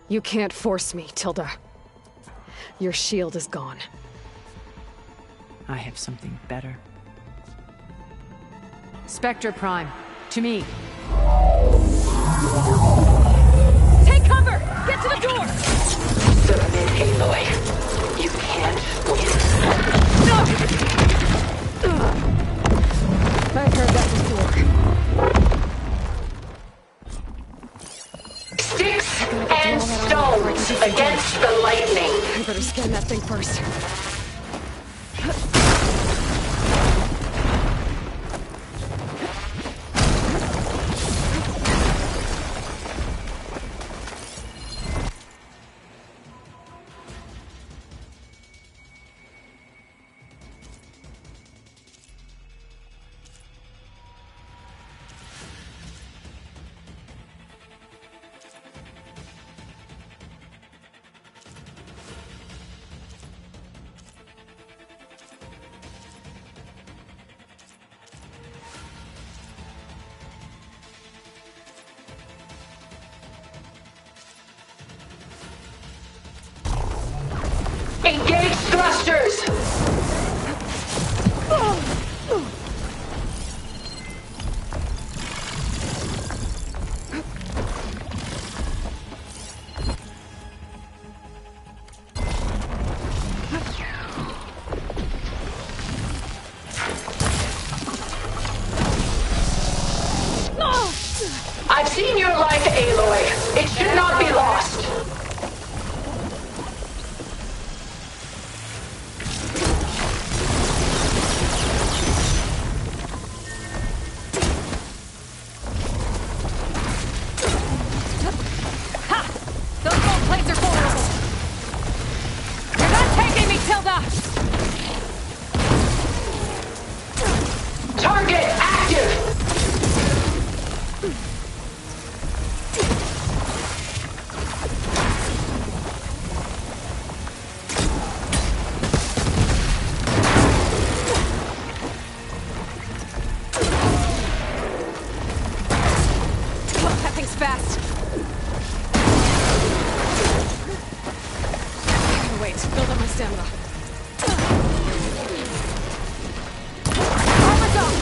S7: You can't force me, Tilda. Your shield is gone.
S6: I have something better. Spectre Prime, to me.
S16: Take cover! Get to the door! Submit, Aloy. You can't win.
S7: I've heard that before.
S16: Sticks and stones against the lightning.
S7: I better scan that thing first.
S16: Engage thrusters! I've seen your life, Aloy. It should not be lost.
S9: Ha! Those gold plates are vulnerable. You're not taking me, Tilda!
S16: Target active!
S9: That thing's fast. I'm gonna wait. Build up my stamina. Armor's up!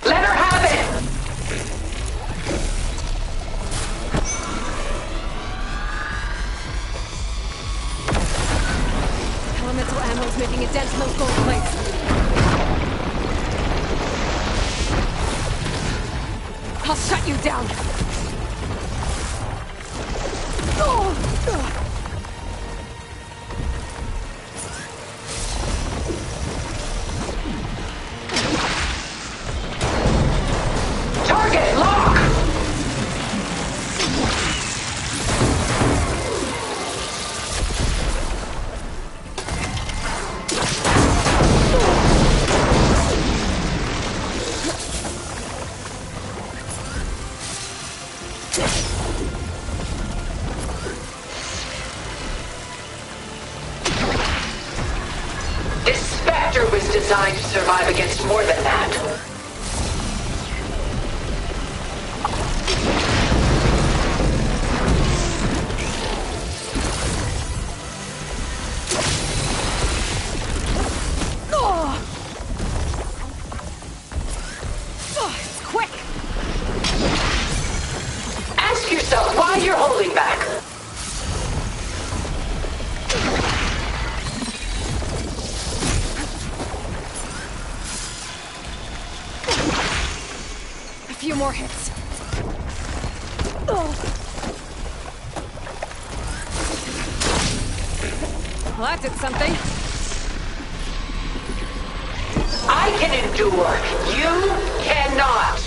S16: Let her have it!
S9: Elemental ammo's making a dent in those gold plates. I'll shut you down.
S16: Target lock! This Spectre was designed to survive against more than that.
S9: It's quick!
S16: Ask yourself why you're holding back.
S9: A few more hits. Well, that did something.
S16: I can endure. You cannot.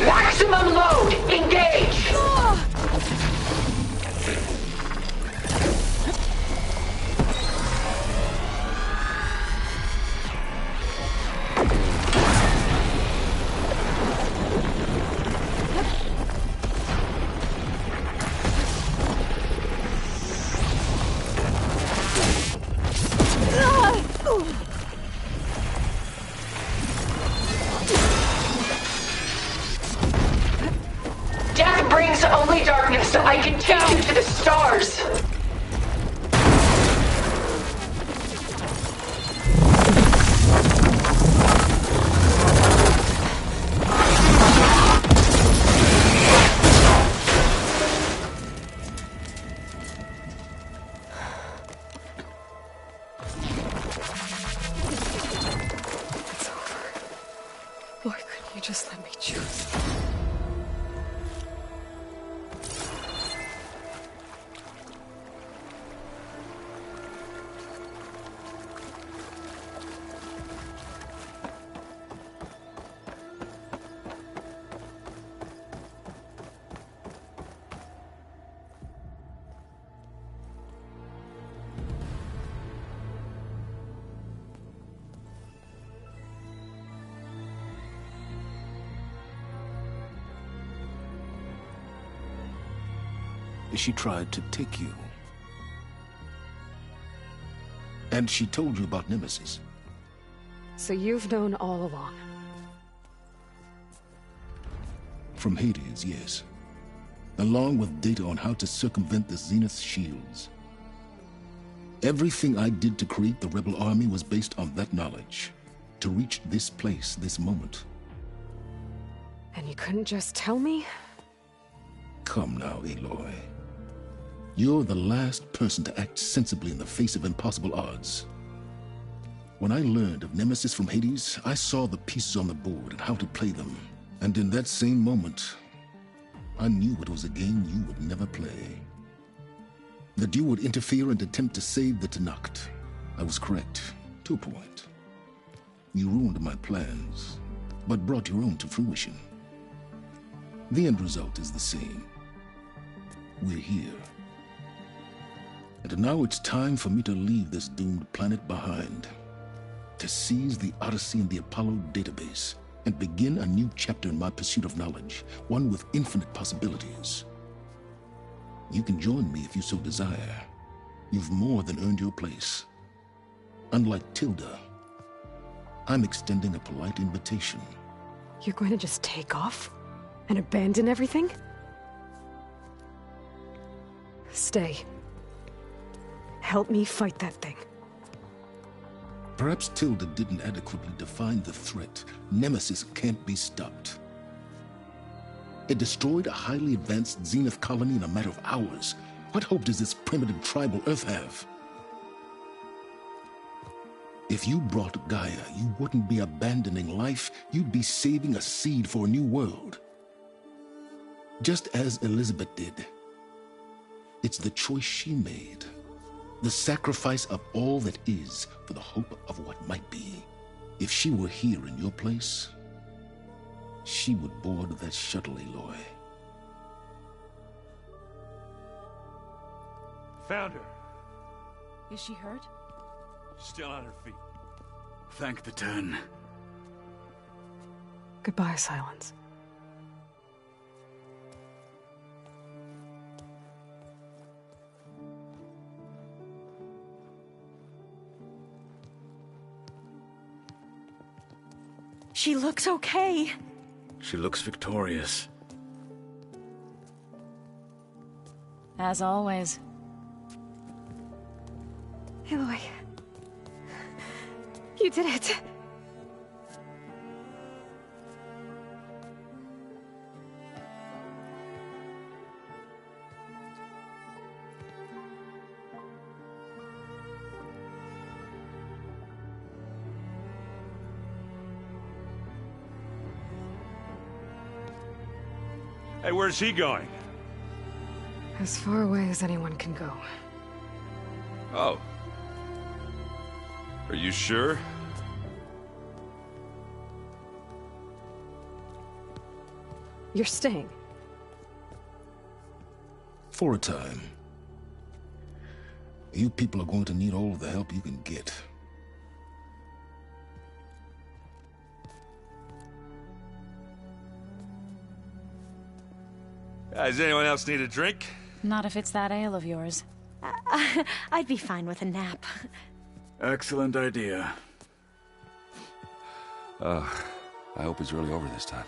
S16: Maximum load. Engage. Death brings only darkness. I can take you to the stars.
S7: It's over. Why couldn't you just let me choose?
S10: she tried to take you. And she told you about Nemesis.
S7: So you've known all along.
S10: From Hades, yes. Along with data on how to circumvent the Zenith shields. Everything I did to create the rebel army was based on that knowledge. To reach this place, this moment.
S7: And you couldn't just tell me?
S10: Come now, Aloy. You're the last person to act sensibly in the face of impossible odds. When I learned of Nemesis from Hades, I saw the pieces on the board and how to play them. And in that same moment, I knew it was a game you would never play. That you would interfere and attempt to save the Tenakth. I was correct, to a point. You ruined my plans, but brought your own to fruition. The end result is the same. We're here. And now it's time for me to leave this doomed planet behind. To seize the Odyssey and the Apollo database, and begin a new chapter in my pursuit of knowledge, one with infinite possibilities. You can join me if you so desire. You've more than earned your place. Unlike Tilda, I'm extending a polite invitation.
S7: You're going to just take off? And abandon everything? Stay. Help me fight that thing.
S10: Perhaps Tilda didn't adequately define the threat. Nemesis can't be stopped. It destroyed a highly advanced Zenith colony in a matter of hours. What hope does this primitive tribal Earth have? If you brought Gaia, you wouldn't be abandoning life, you'd be saving a seed for a new world. Just as Elizabeth did. It's the choice she made. The sacrifice of all that is for the hope of what might be. If she were here in your place, she would board that shuttle, Aloy.
S17: Found her.
S13: Is she hurt?
S17: Still on her feet.
S14: Thank the Ten.
S7: Goodbye, Silence.
S4: She looks okay.
S14: She looks victorious.
S13: As always.
S7: Aloy. You did it.
S17: Hey, where's he going?
S7: As far away as anyone can go.
S17: Oh. Are you sure?
S7: You're staying.
S10: For a time. You people are going to need all of the help you can get.
S17: Does anyone else need a drink?
S13: Not if it's that ale of yours.
S4: I'd be fine with a nap.
S14: Excellent idea.
S11: I hope it's really over this time.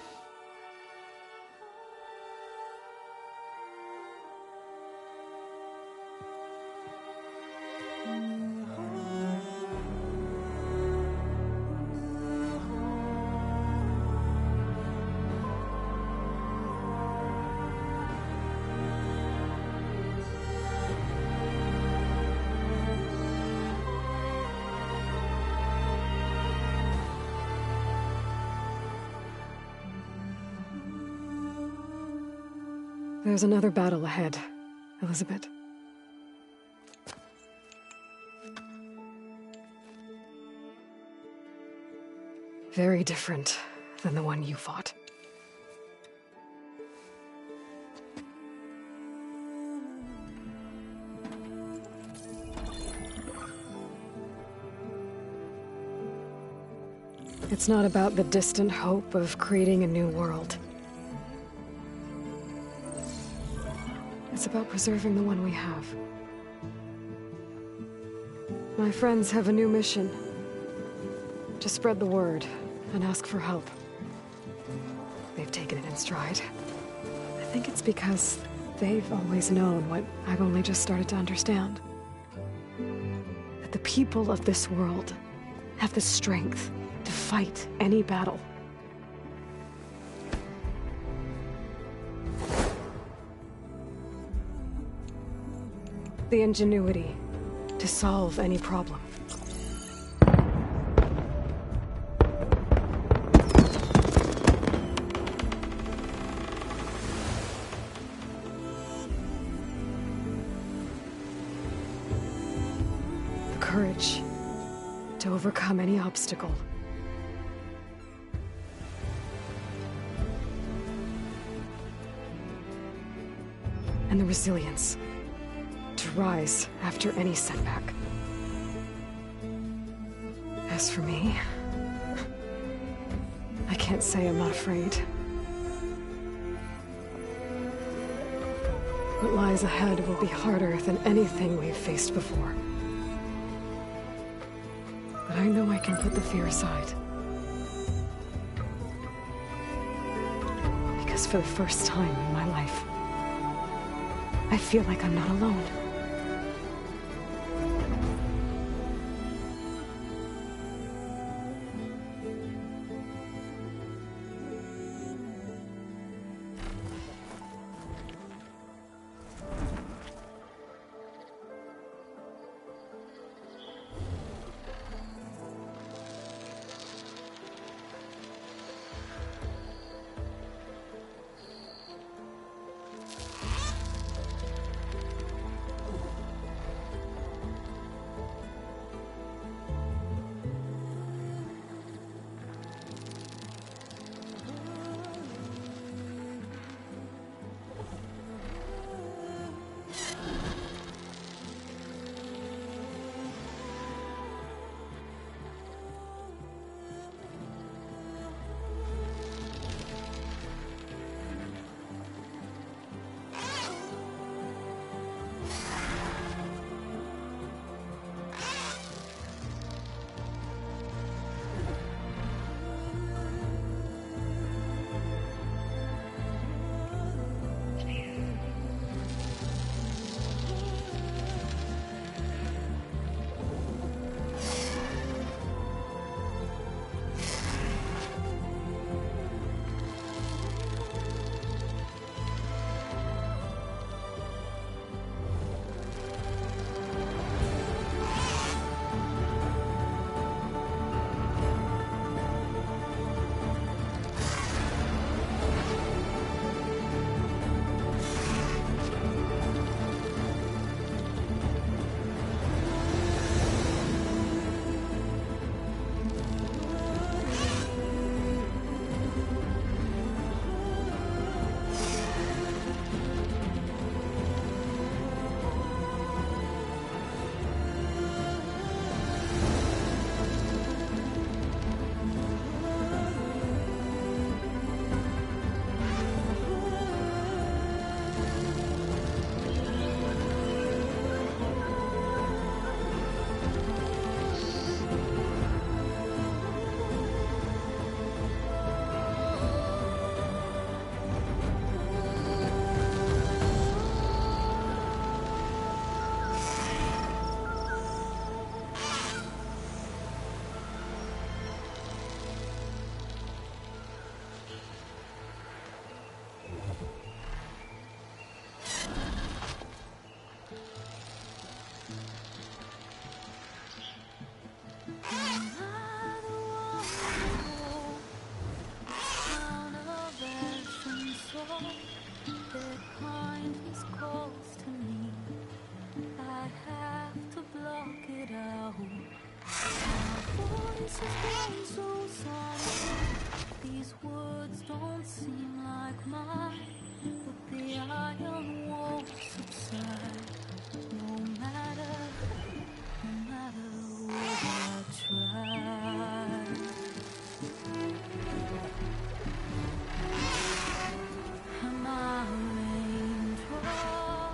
S7: There's another battle ahead, Elizabeth. Very different than the one you fought. It's not about the distant hope of creating a new world. It's about preserving the one we have. My friends have a new mission. To spread the word and ask for help. They've taken it in stride. I think it's because they've always known what I've only just started to understand. That the people of this world have the strength to fight any battle. The ingenuity to solve any problem. The courage to overcome any obstacle. And the resilience to rise after any setback. As for me, I can't say I'm not afraid. What lies ahead will be harder than anything we've faced before. But I know I can put the fear aside. Because for the first time in my life, I feel like I'm not alone.
S20: These words don't seem like mine, but the iron won't subside. No matter what I try. Am I a raindrop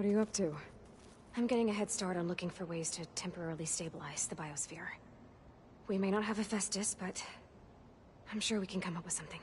S7: What are you up to?
S12: I'm getting a head start on looking for ways to temporarily stabilize the biosphere. We may not have Hephaestus, but I'm sure we can come up with something.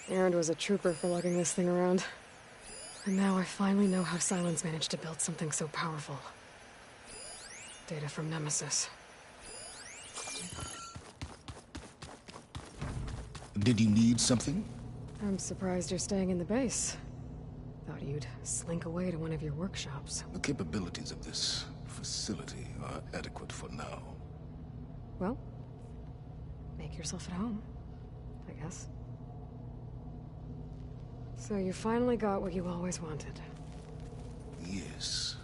S7: Aaron was a trooper for lugging this thing around. And now I finally know how Silence managed to build something so powerful. Data from Nemesis.
S10: Did you need something?
S7: I'm surprised you're staying in the base. Thought you'd slink away to one of your workshops.
S10: The capabilities of this facility are adequate for now.
S7: Well, make yourself at home, I guess. So you finally got what you always wanted.
S10: Yes.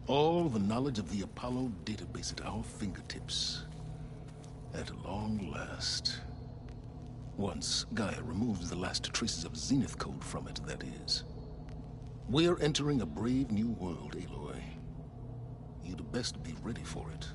S10: All the knowledge of the Apollo database at our fingertips. At long last. Once Gaia removes the last traces of Zenith code from it, that is. We're entering a brave new world, Aloy. You'd best be ready for it.